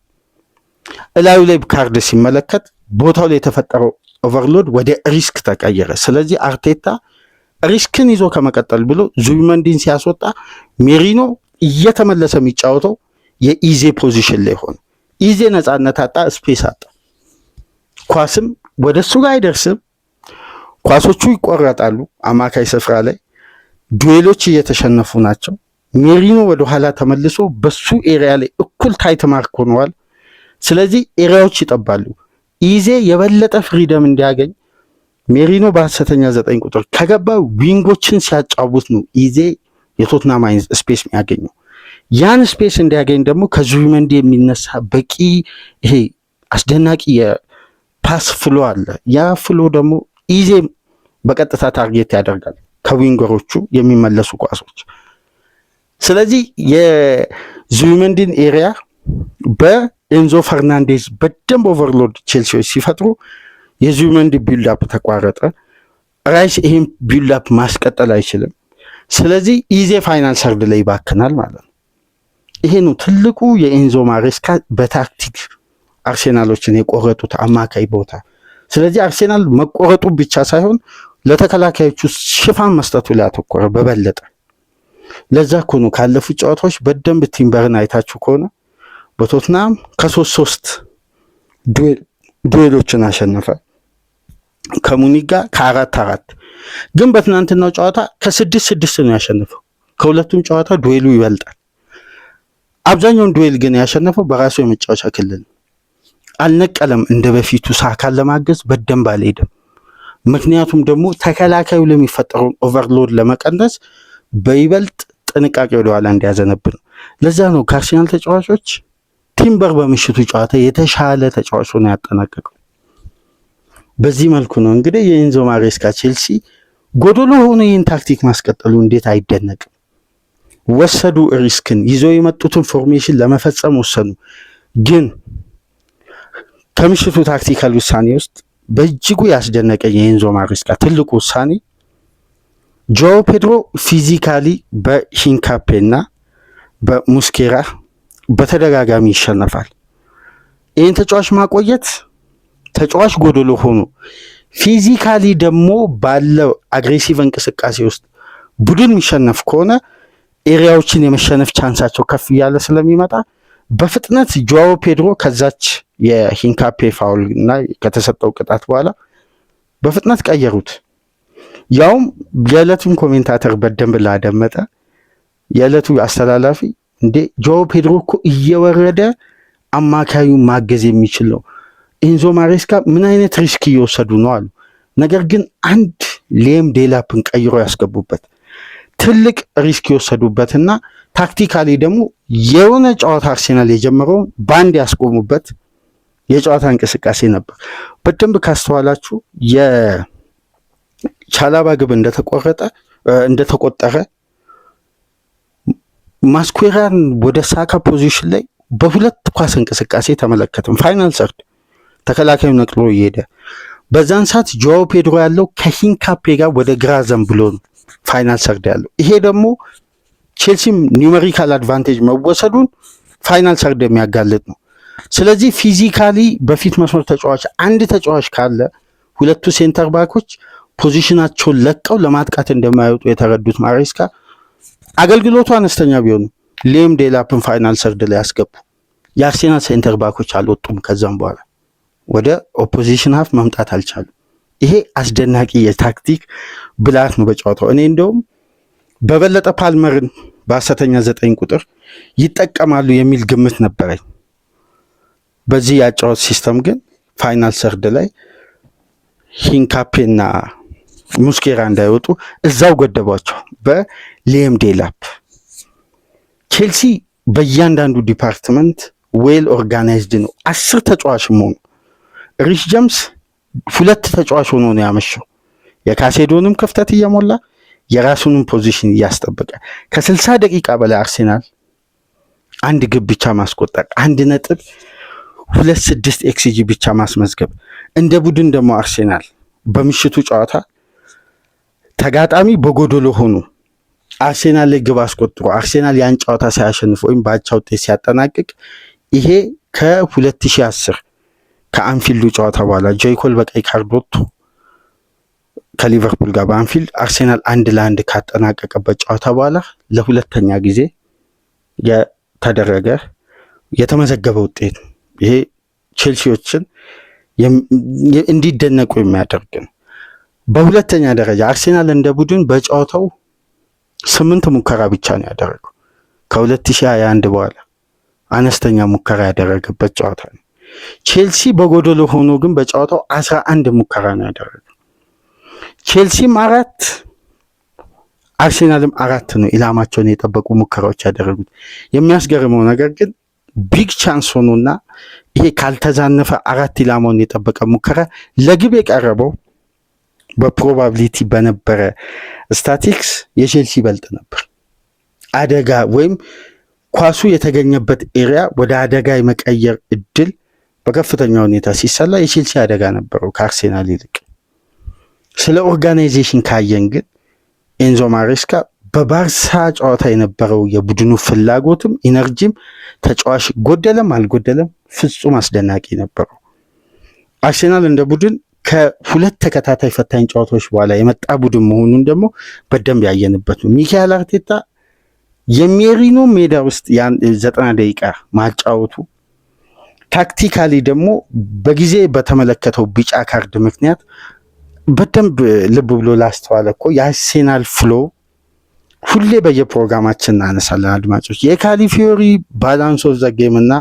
እላዩ ላይ ካርድ ሲመለከት ቦታው ላይ የተፈጠረው ኦቨርሎድ ወደ ሪስክ ተቀየረ። ስለዚህ አርቴታ ሪስክን ይዞ ከመቀጠል ብሎ ዙቢሜንዲን ሲያስወጣ ሜሪኖ እየተመለሰ የሚጫወተው የኢዜ ፖዚሽን ላይ ሆነ። ኢዜ ነፃነት አጣ፣ ስፔስ አጣ። ኳስም ወደ እሱ ጋር አይደርስም። ኳሶቹ ይቆረጣሉ። አማካይ ስፍራ ላይ ዱዌሎች እየተሸነፉ ናቸው። ሜሪኖ ወደ ኋላ ተመልሶ በሱ ኤሪያ ላይ እኩል ታይት ማርክ ሆነዋል። ስለዚህ ኤሪያዎች ይጠባሉ። ኢዜ የበለጠ ፍሪደም እንዲያገኝ ሜሪኖ በሐሰተኛ 9 ቁጥር ከገባ ዊንጎችን ሲያጫውት ነው ኢዜ የቶትናም ስፔስ የሚያገኘው። ያን ስፔስ እንዲያገኝ ደግሞ ከዙቢሜንዲ የሚነሳ በቂ ይሄ አስደናቂ የፓስ ፍሎ አለ። ያ ፍሎ ደግሞ ኢዜ በቀጥታ ታርጌት ያደርጋል ከዊንገሮቹ የሚመለሱ ኳሶች። ስለዚህ የዙቢሜንዲን ኤሪያ በኤንዞ ፈርናንዴዝ በደንብ ኦቨርሎድ ቼልሲዎች ሲፈጥሩ የዙቢሜንዲ ቢልዳፕ ተቋረጠ። ራይስ ይሄን ቢልዳፕ ማስቀጠል አይችልም። ስለዚህ ኢዜ ፋይናል ሰርድ ላይ ይባክናል ማለት ነው። ይሄ ነው ትልቁ የኤንዞ ማሬስካ በታክቲክ አርሴናሎችን የቆረጡት አማካይ ቦታ። ስለዚህ አርሴናል መቆረጡ ብቻ ሳይሆን ለተከላካዮቹ ሽፋን መስጠቱ ላይ አተኮረ በበለጠ። ለዛ እኮ ነው ካለፉት ጨዋታዎች በደንብ ቲምበርን አይታችሁ ከሆነ በቶትናም ከ3-3 ዱዌሎችን አሸነፈ። ከሙኒክ ጋር ከ4-4 ግን በትናንትናው ጨዋታ ከ6-6 ነው ያሸነፈው። ከሁለቱም ጨዋታ ዱዌሉ ይበልጣል። አብዛኛውን ዱዌል ግን ያሸነፈው በራሱ የመጫወቻ ክልል አልነቀለም። እንደ በፊቱ ሳካን ለማገዝ በደንብ አልሄደም። ምክንያቱም ደግሞ ተከላካዩ ለሚፈጠረውን ኦቨርሎድ ለመቀነስ በይበልጥ ጥንቃቄ ወደኋላ እንዲያዘነብ ነው። ለዛ ነው ከአርሴናል ተጫዋቾች ቲምበር በምሽቱ ጨዋታ የተሻለ ተጫዋች ሆኖ ያጠናቀቀው። በዚህ መልኩ ነው እንግዲህ የኤንዞ ማሬስካ ቼልሲ ጎዶሎ ሆኖ ይህን ታክቲክ ማስቀጠሉ እንዴት አይደነቅም። ወሰዱ፣ ሪስክን ይዘው የመጡትን ፎርሜሽን ለመፈጸም ወሰኑ። ግን ከምሽቱ ታክቲካል ውሳኔ ውስጥ በእጅጉ ያስደነቀኝ የኤንዞ ማሬስካ ትልቁ ውሳኔ ጆ ፔድሮ ፊዚካሊ በሂንካፔ እና በሙስኬራ በተደጋጋሚ ይሸነፋል። ይህን ተጫዋች ማቆየት ተጫዋች ጎዶሎ ሆኖ ፊዚካሊ ደግሞ ባለው አግሬሲቭ እንቅስቃሴ ውስጥ ቡድን የሚሸነፍ ከሆነ ኤሪያዎችን የመሸነፍ ቻንሳቸው ከፍ እያለ ስለሚመጣ በፍጥነት ጆዋው ፔድሮ ከዛች የሂንካፔ ፋውል እና ከተሰጠው ቅጣት በኋላ በፍጥነት ቀየሩት። ያውም የዕለቱን ኮሜንታተር በደንብ ላደመጠ የዕለቱ አስተላላፊ እንዴ ጆዋው ፔድሮ እኮ እየወረደ አማካዩ ማገዝ የሚችል ነው፣ ኤንዞ ማሬስካ ምን አይነት ሪስክ እየወሰዱ ነው አሉ። ነገር ግን አንድ ሌም ዴላፕን ቀይሮ ያስገቡበት ትልቅ ሪስክ የወሰዱበትና ታክቲካሊ ደግሞ የሆነ ጨዋታ አርሴናል የጀመረውን ባንድ ያስቆሙበት የጨዋታ እንቅስቃሴ ነበር። በደንብ ካስተዋላችሁ የቻላባ ግብ እንደተቆጠረ ማስኩዌራን ወደ ሳካ ፖዚሽን ላይ በሁለት ኳስ እንቅስቃሴ ተመለከትም። ፋይናል ሰርድ ተከላካዩ ነቅሎ እየሄደ በዛን ሰዓት ጆዋው ፔድሮ ያለው ከሂንካፔ ጋር ወደ ግራ ዘንብሎ ነው ፋይናል ሰርድ ያለው። ይሄ ደግሞ ቼልሲም ኒውሜሪካል አድቫንቴጅ መወሰዱን ፋይናል ሰርድ የሚያጋልጥ ነው። ስለዚህ ፊዚካሊ በፊት መስመር ተጫዋች አንድ ተጫዋች ካለ ሁለቱ ሴንተር ባኮች ፖዚሽናቸውን ለቀው ለማጥቃት እንደማይወጡ የተረዱት ማሬስካ አገልግሎቱ አነስተኛ ቢሆኑ ሊያም ዴላፕን ፋይናል ሰርድ ላይ ያስገቡ። የአርሴናል ሴንተር ባኮች አልወጡም። ከዛም በኋላ ወደ ኦፖዚሽን ሀፍ መምጣት አልቻሉም። ይሄ አስደናቂ የታክቲክ ብልሃት ነው በጨዋታው። እኔ እንደውም በበለጠ ፓልመርን በሐሰተኛ 9 ቁጥር ይጠቀማሉ የሚል ግምት ነበረኝ። በዚህ ያጫወት ሲስተም ግን ፋይናል ሰርድ ላይ ሂንካፔና ሙስኬራ እንዳይወጡ እዛው ገደቧቸው በሊያም ዴላፕ። ቼልሲ በእያንዳንዱ ዲፓርትመንት ዌል ኦርጋናይዝድ ነው። 10 ተጫዋች ሆኑ። ሪሽ ጀምስ 2 ተጫዋች ሆኖ ነው ያመሸው። የካሴዶንም ክፍተት እየሞላ የራሱንም ፖዚሽን እያስጠበቀ ከ60 ደቂቃ በላይ አርሴናል አንድ ግብ ብቻ ማስቆጠር 1.26 ኤክስጂ ብቻ ማስመዝገብ። እንደ ቡድን ደግሞ አርሴናል በምሽቱ ጨዋታ ተጋጣሚ በጎዶሎ ሆኑ አርሴናል ላይ ግብ አስቆጥሮ አርሴናል ያን ጨዋታ ሲያሸንፍ ወይም በአቻ ውጤት ሲያጠናቅቅ ይሄ ከ2010 ከአንፊልዱ ጨዋታ በኋላ ጆይኮል በቀይ ካርድ ወጥቶ ከሊቨርፑል ጋር በአንፊልድ አርሴናል 1-1 ካጠናቀቀበት ጨዋታ በኋላ ለሁለተኛ ጊዜ የተመዘገበ ውጤት ነው። ይሄ ቼልሲዎችን እንዲደነቁ የሚያደርግ ነው። በሁለተኛ ደረጃ አርሴናል እንደ ቡድን በጨዋታው 8 ሙከራ ብቻ ነው ያደረገው። ከ2021 በኋላ አነስተኛ ሙከራ ያደረገበት ጨዋታ ነው። ቼልሲ በጎዶሎ ሆኖ ግን በጨዋታው 11 ሙከራ ነው ያደረገው። ቼልሲም 4 አርሴናልም 4 ነው ኢላማቸውን የጠበቁ ሙከራዎች ያደረጉት። የሚያስገርመው ነገር ግን ቢግ ቻንስ ሆኖና ይሄ ካልተዛነፈ 4 ኢላማውን የጠበቀ ሙከራ ለግብ የቀረበው በፕሮባቢሊቲ በነበረ ስታቲክስ የቼልሲ በልጥ ነበር። አደጋ ወይም ኳሱ የተገኘበት ኤሪያ ወደ አደጋ የመቀየር እድል በከፍተኛ ሁኔታ ሲሰላ የቼልሲ አደጋ ነበረው ከአርሴናል ይልቅ። ስለ ኦርጋናይዜሽን ካየን ግን ኤንዞ ማሬስካ በባርሳ ጨዋታ የነበረው የቡድኑ ፍላጎትም ኢነርጂም ተጫዋች ጎደለም አልጎደለም ፍጹም አስደናቂ ነበረው። አርሴናል እንደ ቡድን ከ2 ተከታታይ ፈታኝ ጨዋታዎች በኋላ የመጣ ቡድን መሆኑን ደግሞ በደንብ ያየንበት ነው። ሚካኤል አርቴታ የሜሪኖ ሜዳ ውስጥ 90 ደቂቃ ማጫወቱ ታክቲካሊ ደግሞ በጊዜ በተመለከተው ቢጫ ካርድ ምክንያት በደንብ ልብ ብሎ ላስተዋለ እኮ የአርሴናል ፍሎ ሁሌ በየፕሮግራማችን እናነሳለን አድማጮች። የካሊፊዮሪ ባላንስ ኦፍ ዘ ጌም እና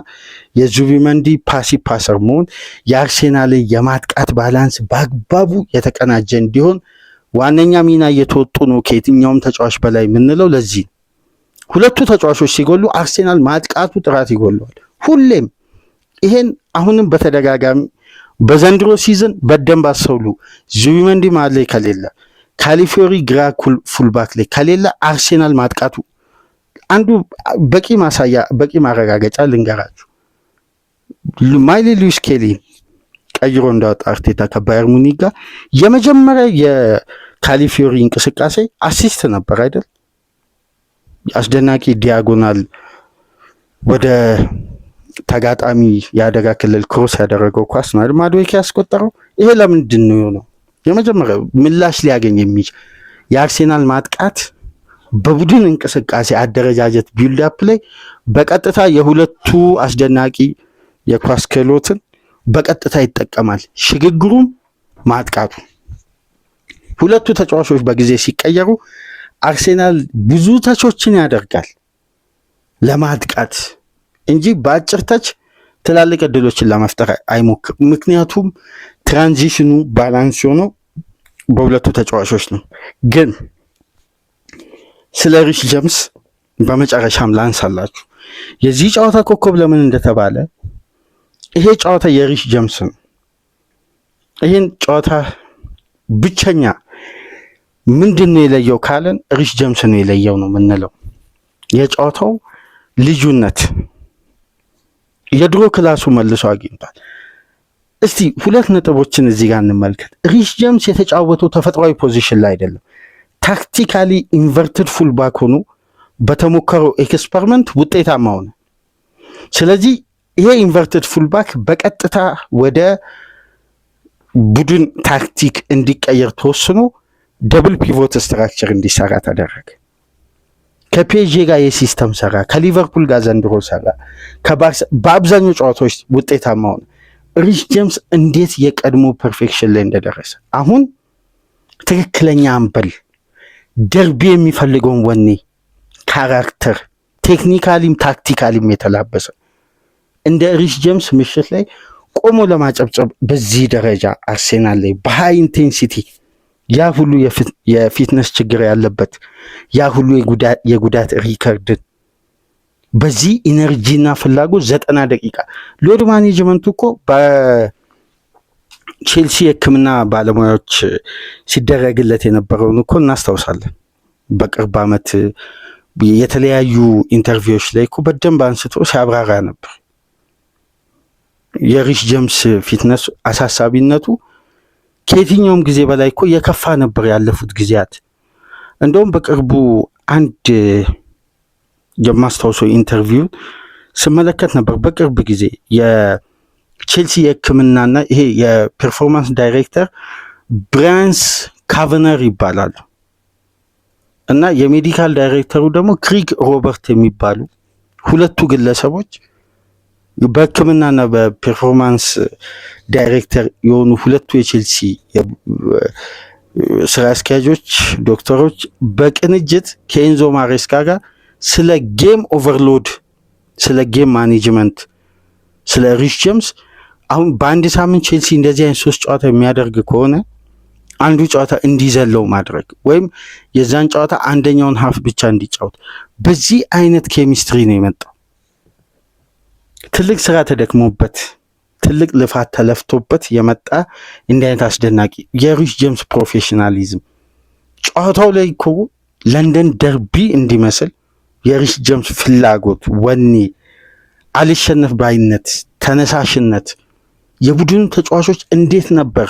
የዙቢመንዲ ፓሲቭ ፓሰር መሆን የአርሴናል የማጥቃት ባላንስ በአግባቡ የተቀናጀ እንዲሆን ዋነኛ ሚና እየተወጡ ነው ከየትኛውም ተጫዋች በላይ የምንለው ለዚህ። ሁለቱ ተጫዋቾች ሲጎሉ አርሴናል ማጥቃቱ ጥራት ይጎለዋል ሁሌም። ይሄን አሁንም በተደጋጋሚ በዘንድሮ ሲዝን በደንብ አስተውሉ። ዙቢመንዲ መሀል ላይ ከሌለ ካሊፊዮሪ ግራ ፉልባክ ላይ ከሌለ አርሴናል ማጥቃቱ አንዱ በቂ ማሳያ በቂ ማረጋገጫ ልንገራችሁ። ማይሊ ሉዊስ ኬሊ ቀይሮ እንዳወጣ አርቴታ ከባየር ሙኒክ ጋር የመጀመሪያ የካሊፊዮሪ እንቅስቃሴ አሲስት ነበር አይደል? አስደናቂ ዲያጎናል ወደ ተጋጣሚ የአደጋ ክልል ክሮስ ያደረገው ኳስ ነው አይደል ማድዌክ ያስቆጠረው። ይሄ ለምንድን ነው? የመጀመሪያው ምላሽ ሊያገኝ የሚችል የአርሴናል ማጥቃት በቡድን እንቅስቃሴ አደረጃጀት ቢልድ አፕ ላይ በቀጥታ የሁለቱ አስደናቂ የኳስ ክህሎትን በቀጥታ ይጠቀማል። ሽግግሩም ማጥቃቱ ሁለቱ ተጫዋቾች በጊዜ ሲቀየሩ አርሴናል ብዙ ተቾችን ያደርጋል ለማጥቃት እንጂ በአጭር ተች ትላልቅ እድሎችን ለመፍጠር አይሞክርም። ምክንያቱም ትራንዚሽኑ ባላንስ ሆነው በሁለቱ ተጫዋቾች ነው። ግን ስለ ሪሽ ጀምስ በመጨረሻም ላንሳላችሁ። የዚህ ጨዋታ ኮከብ ለምን እንደተባለ ይሄ ጨዋታ የሪሽ ጀምስ ነው። ይህን ጨዋታ ብቸኛ ምንድን ነው የለየው ካለን ሪሽ ጀምስ ነው የለየው ነው የምንለው። የጨዋታው ልዩነት የድሮ ክላሱ መልሶ አግኝቷል። እስቲ 2 ነጥቦችን እዚህ ጋር እንመልከት። ሪሽ ጀምስ የተጫወተው ተፈጥሯዊ ፖዚሽን ላይ አይደለም። ታክቲካሊ ኢንቨርትድ ፉልባክ ሆኖ በተሞከረው ኤክስፐሪመንት ውጤታማ ሆነ። ስለዚህ ይሄ ኢንቨርትድ ፉልባክ በቀጥታ ወደ ቡድን ታክቲክ እንዲቀየር ተወስኖ ደብል ፒቮት ስትራክቸር እንዲሰራ ተደረገ። ከፒኤስጂ ጋር የሲስተም ሰራ፣ ከሊቨርፑል ጋር ዘንድሮ ሰራ፣ ከባርሳ በአብዛኛው ጨዋታዎች ውጤታማ ሆነ። ሪስ ጄምስ እንዴት የቀድሞ ፐርፌክሽን ላይ እንደደረሰ አሁን ትክክለኛ አምበል ደርቢ የሚፈልገውን ወኔ ካራክተር ቴክኒካሊም ታክቲካሊም የተላበሰ እንደ ሪስ ጄምስ ምሽት ላይ ቆሞ ለማጨብጨብ በዚህ ደረጃ አርሴናል ላይ በሃይ ኢንቴንሲቲ ያ ሁሉ የፊትነስ ችግር ያለበት ያ ሁሉ የጉዳት ሪከርድን በዚህ ኢነርጂና ፍላጎት 90 ደቂቃ ሎድ ማኔጅመንቱ እኮ በቼልሲ የሕክምና ባለሙያዎች ሲደረግለት የነበረውን እኮ እናስታውሳለን። በቅርብ ዓመት የተለያዩ ኢንተርቪዎች ላይ እኮ በደንብ አንስቶ ሲያብራራ ነበር። የሪስ ጄምስ ፊትነስ አሳሳቢነቱ ከየትኛውም ጊዜ በላይ እኮ የከፋ ነበር ያለፉት ጊዜያት። እንደውም በቅርቡ አንድ የማስታውሰው ኢንተርቪው ስመለከት ነበር። በቅርብ ጊዜ የቼልሲ የሕክምናና ይሄ የፐርፎርማንስ ዳይሬክተር ብራያንስ ካቨነር ይባላሉ እና የሜዲካል ዳይሬክተሩ ደግሞ ክሪግ ሮበርት የሚባሉ ሁለቱ ግለሰቦች በሕክምናና በፐርፎርማንስ ዳይሬክተር የሆኑ ሁለቱ የቼልሲ ስራ አስኪያጆች ዶክተሮች በቅንጅት ከኤንዞ ማሬስካ ጋር ስለ ጌም ኦቨርሎድ፣ ስለ ጌም ማኔጅመንት፣ ስለ ሪስ ጄምስ አሁን በአንድ ሳምንት ቼልሲ እንደዚህ አይነት 3 ጨዋታ የሚያደርግ ከሆነ አንዱ ጨዋታ እንዲዘለው ማድረግ ወይም የዛን ጨዋታ አንደኛውን ሀፍ ብቻ እንዲጫወት በዚህ አይነት ኬሚስትሪ ነው የመጣው። ትልቅ ስራ ተደክሞበት ትልቅ ልፋት ተለፍቶበት የመጣ እንዲህ አይነት አስደናቂ የሪስ ጄምስ ፕሮፌሽናሊዝም ጨዋታው ላይ እኮ ለንደን ደርቢ እንዲመስል የሪስ ጄምስ ፍላጎት፣ ወኔ፣ አልሸነፍ ባይነት፣ ተነሳሽነት የቡድኑ ተጫዋቾች እንዴት ነበር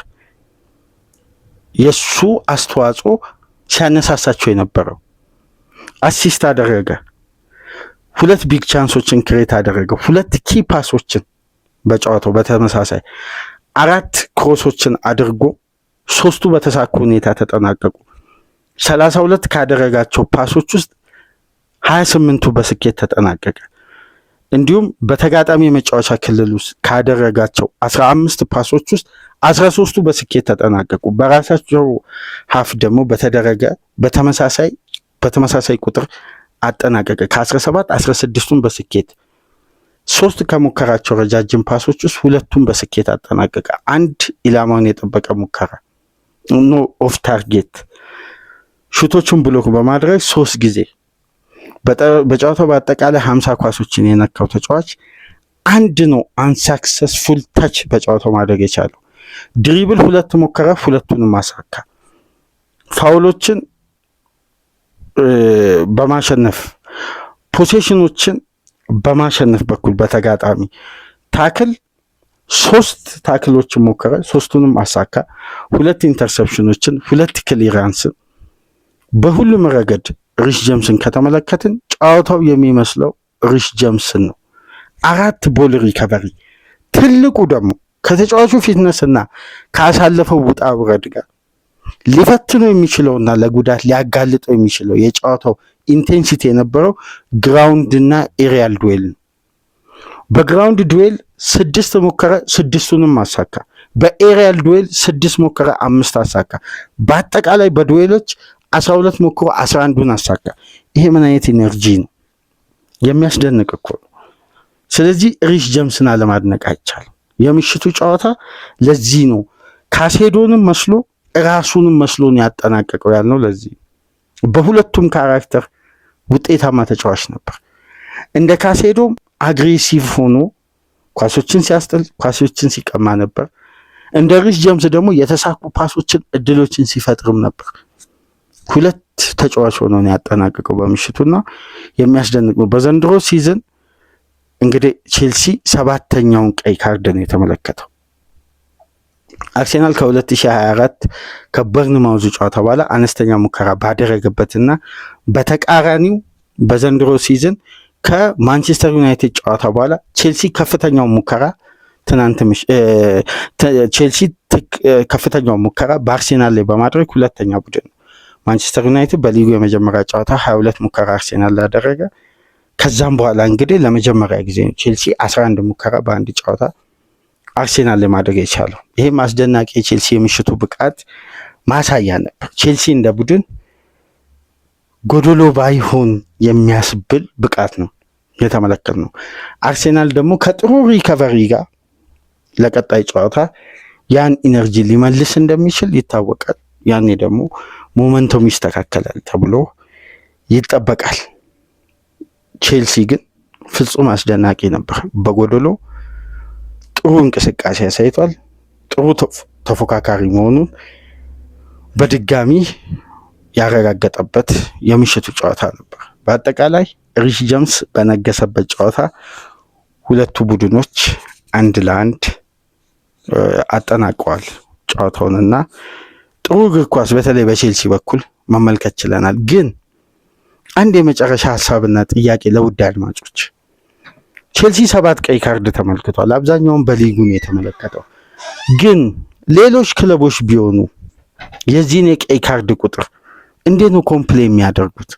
የሱ አስተዋጽኦ ሲያነሳሳቸው የነበረው። አሲስት አደረገ፣ 2 ቢግ ቻንሶችን ክሬት አደረገ፣ 2 ኪ ፓሶችን በጨዋታው በተመሳሳይ 4 ክሮሶችን አድርጎ 3ቱ በተሳካ ሁኔታ ተጠናቀቁ። 32 ካደረጋቸው ፓሶች ውስጥ 28ቱ በስኬት ተጠናቀቀ። እንዲሁም በተጋጣሚ የመጫወቻ ክልል ውስጥ ካደረጋቸው 15 ፓሶች ውስጥ 13ቱ በስኬት ተጠናቀቁ። በራሳቸው ሀፍ ደግሞ በተደረገ በተመሳሳይ ቁጥር አጠናቀቀ። ከ17 16ቱን በስኬት 3 ከሙከራቸው ረጃጅም ፓሶች ውስጥ 2ቱን በስኬት አጠናቀቀ። 1 ኢላማውን የጠበቀ ሙከራ ኖ ኦፍ ታርጌት ሹቶቹን ብሎክ በማድረግ 3 ጊዜ በጨዋታው በአጠቃላይ 50 ኳሶችን የነካው ተጫዋች አንድ ነው አንሳክሰስፉል ታች በጨዋታው ማድረግ የቻለው። ድሪብል 2 ሙከራ 2ቱንም ማሳካ። ፋውሎችን በማሸነፍ ፖሴሽኖችን በማሸነፍ በኩል በተጋጣሚ ታክል 3 ታክሎችን ሞከረ፣ 3ቱንም አሳካ። 2 ኢንተርሰፕሽኖችን፣ 2 ክሊራንስን በሁሉም ረገድ ሪስ ጄምስን ከተመለከትን ጨዋታው የሚመስለው ሪስ ጄምስን ነው። 4 ቦል ሪከቨሪ፣ ትልቁ ደግሞ ከተጫዋቹ ፊትነስና ካሳለፈው ውጣ ውረድ ጋር ሊፈትነው የሚችለውና ለጉዳት ሊያጋልጠው የሚችለው የጨዋታው ኢንቴንሲቲ የነበረው ግራውንድና ኤሪያል ዱዌል ነው። በግራውንድ ዱዌል 6 ሞከረ፣ 6ቱንም አሳካ። በኤሪያል ዱዌል 6 ሞከረ፣ 5 አሳካ። በአጠቃላይ በዱዌሎች 12 ሞክሮ 11ዱን አሳካ። ይሄ ምን አይነት ኢነርጂ ነው! የሚያስደንቅ እኮ ነው። ስለዚህ ሪስ ጄምስን አለማድነቅ አይቻልም። የምሽቱ ጨዋታ ለዚህ ነው ካሴዶንም መስሎ ራሱንም መስሎን ያጠናቀቀው ያልነው ለዚህ በሁለቱም ካራክተር ውጤታማ ተጫዋች ነበር። እንደ ካሴዶም አግሬሲቭ ሆኖ ኳሶችን ሲያስጥል ኳሶችን ሲቀማ ነበር። እንደ ሪስ ጄምስ ደግሞ የተሳኩ ፓሶችን እድሎችን ሲፈጥርም ነበር። 2 ተጫዋች ሆኖ ነው ያጠናቀቀው በምሽቱና የሚያስደንቅ ነው። በዘንድሮ ሲዝን እንግዲህ ቼልሲ 7ኛውን ቀይ ካርድ ነው የተመለከተው። አርሴናል ከ2024 ከበርንማውዝ ጨዋታ በኋላ አነስተኛ ሙከራ ባደረገበትና በተቃራኒው በዘንድሮ ሲዝን ከማንቸስተር ዩናይትድ ጨዋታ በኋላ ቼልሲ ከፍተኛው ሙከራ በአርሴናል ላይ በማድረግ ሁለተኛ ቡድን ነው። ማንቸስተር ዩናይትድ በሊጉ የመጀመሪያ ጨዋታ 22 ሙከራ አርሴናል ላይ ያደረገ። ከዛም በኋላ እንግዲህ ለመጀመሪያ ጊዜ ነው ቼልሲ 11 ሙከራ በአንድ ጨዋታ አርሴናል ላይ ማድረግ የቻለው። ይህም አስደናቂ የቼልሲ የምሽቱ ብቃት ማሳያ ነበር። ቼልሲ እንደ ቡድን ጎዶሎ ባይሆን የሚያስብል ብቃት ነው የተመለከትነው። አርሴናል ደግሞ ከጥሩ ሪከቨሪ ጋር ለቀጣይ ጨዋታ ያን ኢነርጂ ሊመልስ እንደሚችል ይታወቃል። ያኔ ደግሞ ሞመንቱም ይስተካከላል ተብሎ ይጠበቃል። ቼልሲ ግን ፍጹም አስደናቂ ነበር። በጎዶሎ ጥሩ እንቅስቃሴ ያሳይቷል። ጥሩ ተፎካካሪ መሆኑን በድጋሚ ያረጋገጠበት የምሽቱ ጨዋታ ነበር። በአጠቃላይ ሪሽ ጀምስ በነገሰበት ጨዋታ ሁለቱ ቡድኖች 1-1 አጠናቀዋል ጨዋታውንና ጥሩ እግር ኳስ በተለይ በቼልሲ በኩል መመልከት ችለናል። ግን አንድ የመጨረሻ ሀሳብና ጥያቄ ለውድ አድማጮች፣ ቼልሲ 7 ቀይ ካርድ ተመልክቷል። አብዛኛውን በሊጉን የተመለከተው ግን ሌሎች ክለቦች ቢሆኑ የዚህን የቀይ ካርድ ቁጥር እንዴት ነው ኮምፕሌን የሚያደርጉት?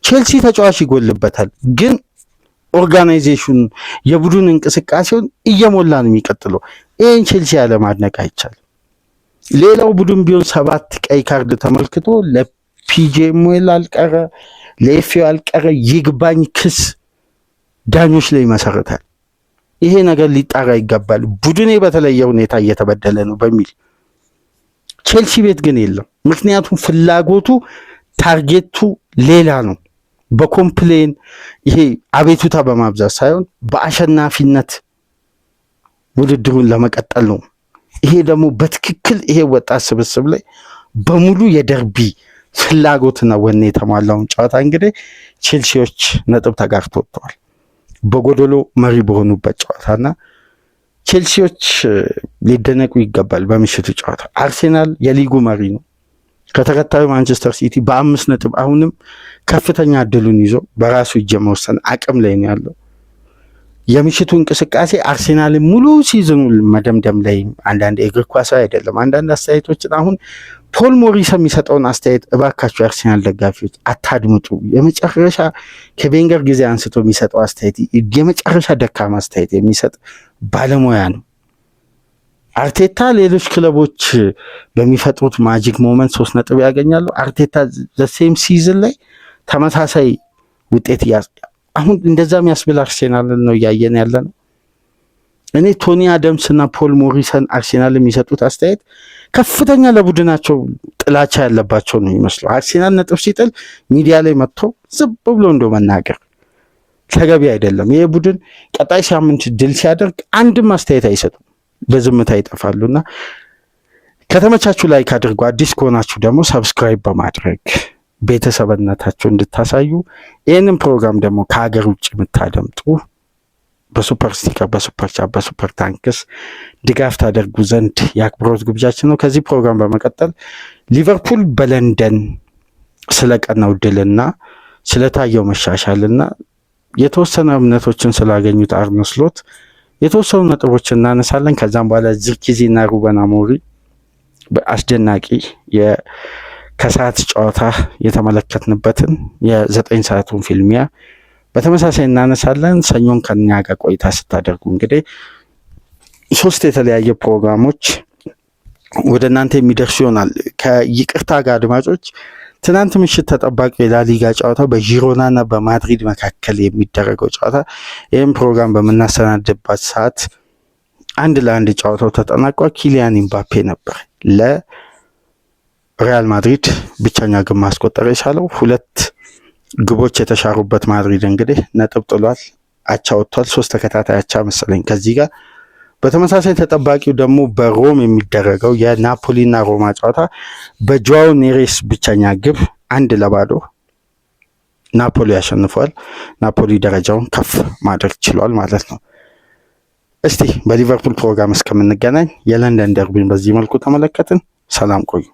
ቼልሲ ተጫዋች ይጎልበታል፣ ግን ኦርጋናይዜሽን የቡድን እንቅስቃሴውን እየሞላ ነው የሚቀጥለው። ይህን ቼልሲ ያለ ማድነቅ አይቻልም። ሌላው ቡድን ቢሆን 7 ቀይ ካርድ ተመልክቶ ለፒጄሙኤል አልቀረ ለኤፍኤ አልቀረ ይግባኝ ክስ ዳኞች ላይ ይመሰረታል። ይሄ ነገር ሊጣራ ይገባል፣ ቡድኔ በተለየ ሁኔታ እየተበደለ ነው በሚል። ቼልሲ ቤት ግን የለም። ምክንያቱም ፍላጎቱ ታርጌቱ ሌላ ነው። በኮምፕሌን ይሄ አቤቱታ በማብዛት ሳይሆን በአሸናፊነት ውድድሩን ለመቀጠል ነው። ይሄ ደግሞ በትክክል ይሄ ወጣት ስብስብ ላይ በሙሉ የደርቢ ፍላጎትና ወኔ የተሟላውን ጨዋታ እንግዲህ ቼልሲዎች ነጥብ ተጋርቶ ወጥተዋል በጎዶሎ መሪ በሆኑበት ጨዋታና ቼልሲዎች ሊደነቁ ይገባል። በምሽቱ ጨዋታ አርሴናል የሊጉ መሪ ነው ከተከታዩ ማንቸስተር ሲቲ በ5 ነጥብ አሁንም ከፍተኛ እድሉን ይዞ በራሱ እጅ መወሰን አቅም ላይ ነው ያለው። የምሽቱ እንቅስቃሴ አርሴናል ሙሉ ሲዝኑ መደምደም ላይ አንዳንድ እግር ኳስ አይደለም አንዳንድ አስተያየቶችን አሁን ፖል ሞሪስ የሚሰጠውን አስተያየት እባካችሁ የአርሴናል ደጋፊዎች አታድምጡ። የመጨረሻ ከቬንገር ጊዜ አንስቶ የሚሰጠው አስተያየት የመጨረሻ ደካማ አስተያየት የሚሰጥ ባለሙያ ነው። አርቴታ ሌሎች ክለቦች በሚፈጥሩት ማጂክ ሞመንት 3 ነጥብ ያገኛሉ። አርቴታ ዘሴም ሲዝን ላይ ተመሳሳይ ውጤት አሁን እንደዛ የሚያስብል አርሴናል ነው እያየን ያለ ነው። እኔ ቶኒ አደምስ እና ፖል ሞሪሰን አርሴናል የሚሰጡት አስተያየት ከፍተኛ ለቡድናቸው ጥላቻ ያለባቸው ነው የሚመስለው። አርሴናል ነጥብ ሲጥል ሚዲያ ላይ መጥቶ ዝም ብሎ እንደው መናገር ተገቢ አይደለም። ይሄ ቡድን ቀጣይ ሳምንት ድል ሲያደርግ አንድም አስተያየት አይሰጡም፣ በዝምታ ይጠፋሉና ከተመቻችሁ ላይክ አድርጉ። አዲስ ከሆናችሁ ደግሞ ሰብስክራይብ በማድረግ ቤተሰብነታችሁ እንድታሳዩ፣ ይህንን ፕሮግራም ደግሞ ከሀገር ውጭ የምታደምጡ በሱፐር ስቲከር፣ በሱፐር ቻት፣ በሱፐር ታንክስ ድጋፍ ታደርጉ ዘንድ የአክብሮት ግብዣችን ነው። ከዚህ ፕሮግራም በመቀጠል ሊቨርፑል በለንደን ስለቀናው ድልና ስለታየው መሻሻልና የተወሰነ እምነቶችን ስላገኙት አርነ ስሎት የተወሰኑ ነጥቦችን እናነሳለን። ከዛም በኋላ ዚርክዚና ሩበን አሞሪም በአስደናቂ ከሰዓት ጨዋታ የተመለከትንበትን የ9 ሰዓቱን ፊልሚያ በተመሳሳይ እናነሳለን። ሰኞን ከኛ ጋር ቆይታ ስታደርጉ እንግዲህ 3 የተለያየ ፕሮግራሞች ወደ እናንተ የሚደርሱ ይሆናል። ከይቅርታ ጋር አድማጮች፣ ትናንት ምሽት ተጠባቂው የላሊጋ ጨዋታ በዢሮናና በማድሪድ መካከል የሚደረገው ጨዋታ ይህም ፕሮግራም በምናሰናድበት ሰዓት 1-1 ጨዋታው ተጠናቋል። ኪሊያን ኢምባፔ ነበር ለሪያል ማድሪድ ብቸኛ ግብ ማስቆጠር የቻለው። 2 ግቦች የተሻሩበት ማድሪድ እንግዲህ ነጥብ ጥሏል፣ አቻ ወጥቷል። 3 ተከታታይ አቻ መሰለኝ ከዚህ ጋር። በተመሳሳይ ተጠባቂው ደግሞ በሮም የሚደረገው የናፖሊና ሮማ ጨዋታ በጆዋው ኔሬስ ብቸኛ ግብ 1-0 ናፖሊ ያሸንፏል። ናፖሊ ደረጃውን ከፍ ማድረግ ችሏል ማለት ነው። እስቲ በሊቨርፑል ፕሮግራም እስከምንገናኝ የለንደን ደርቢን በዚህ መልኩ ተመለከትን። ሰላም ቆዩ።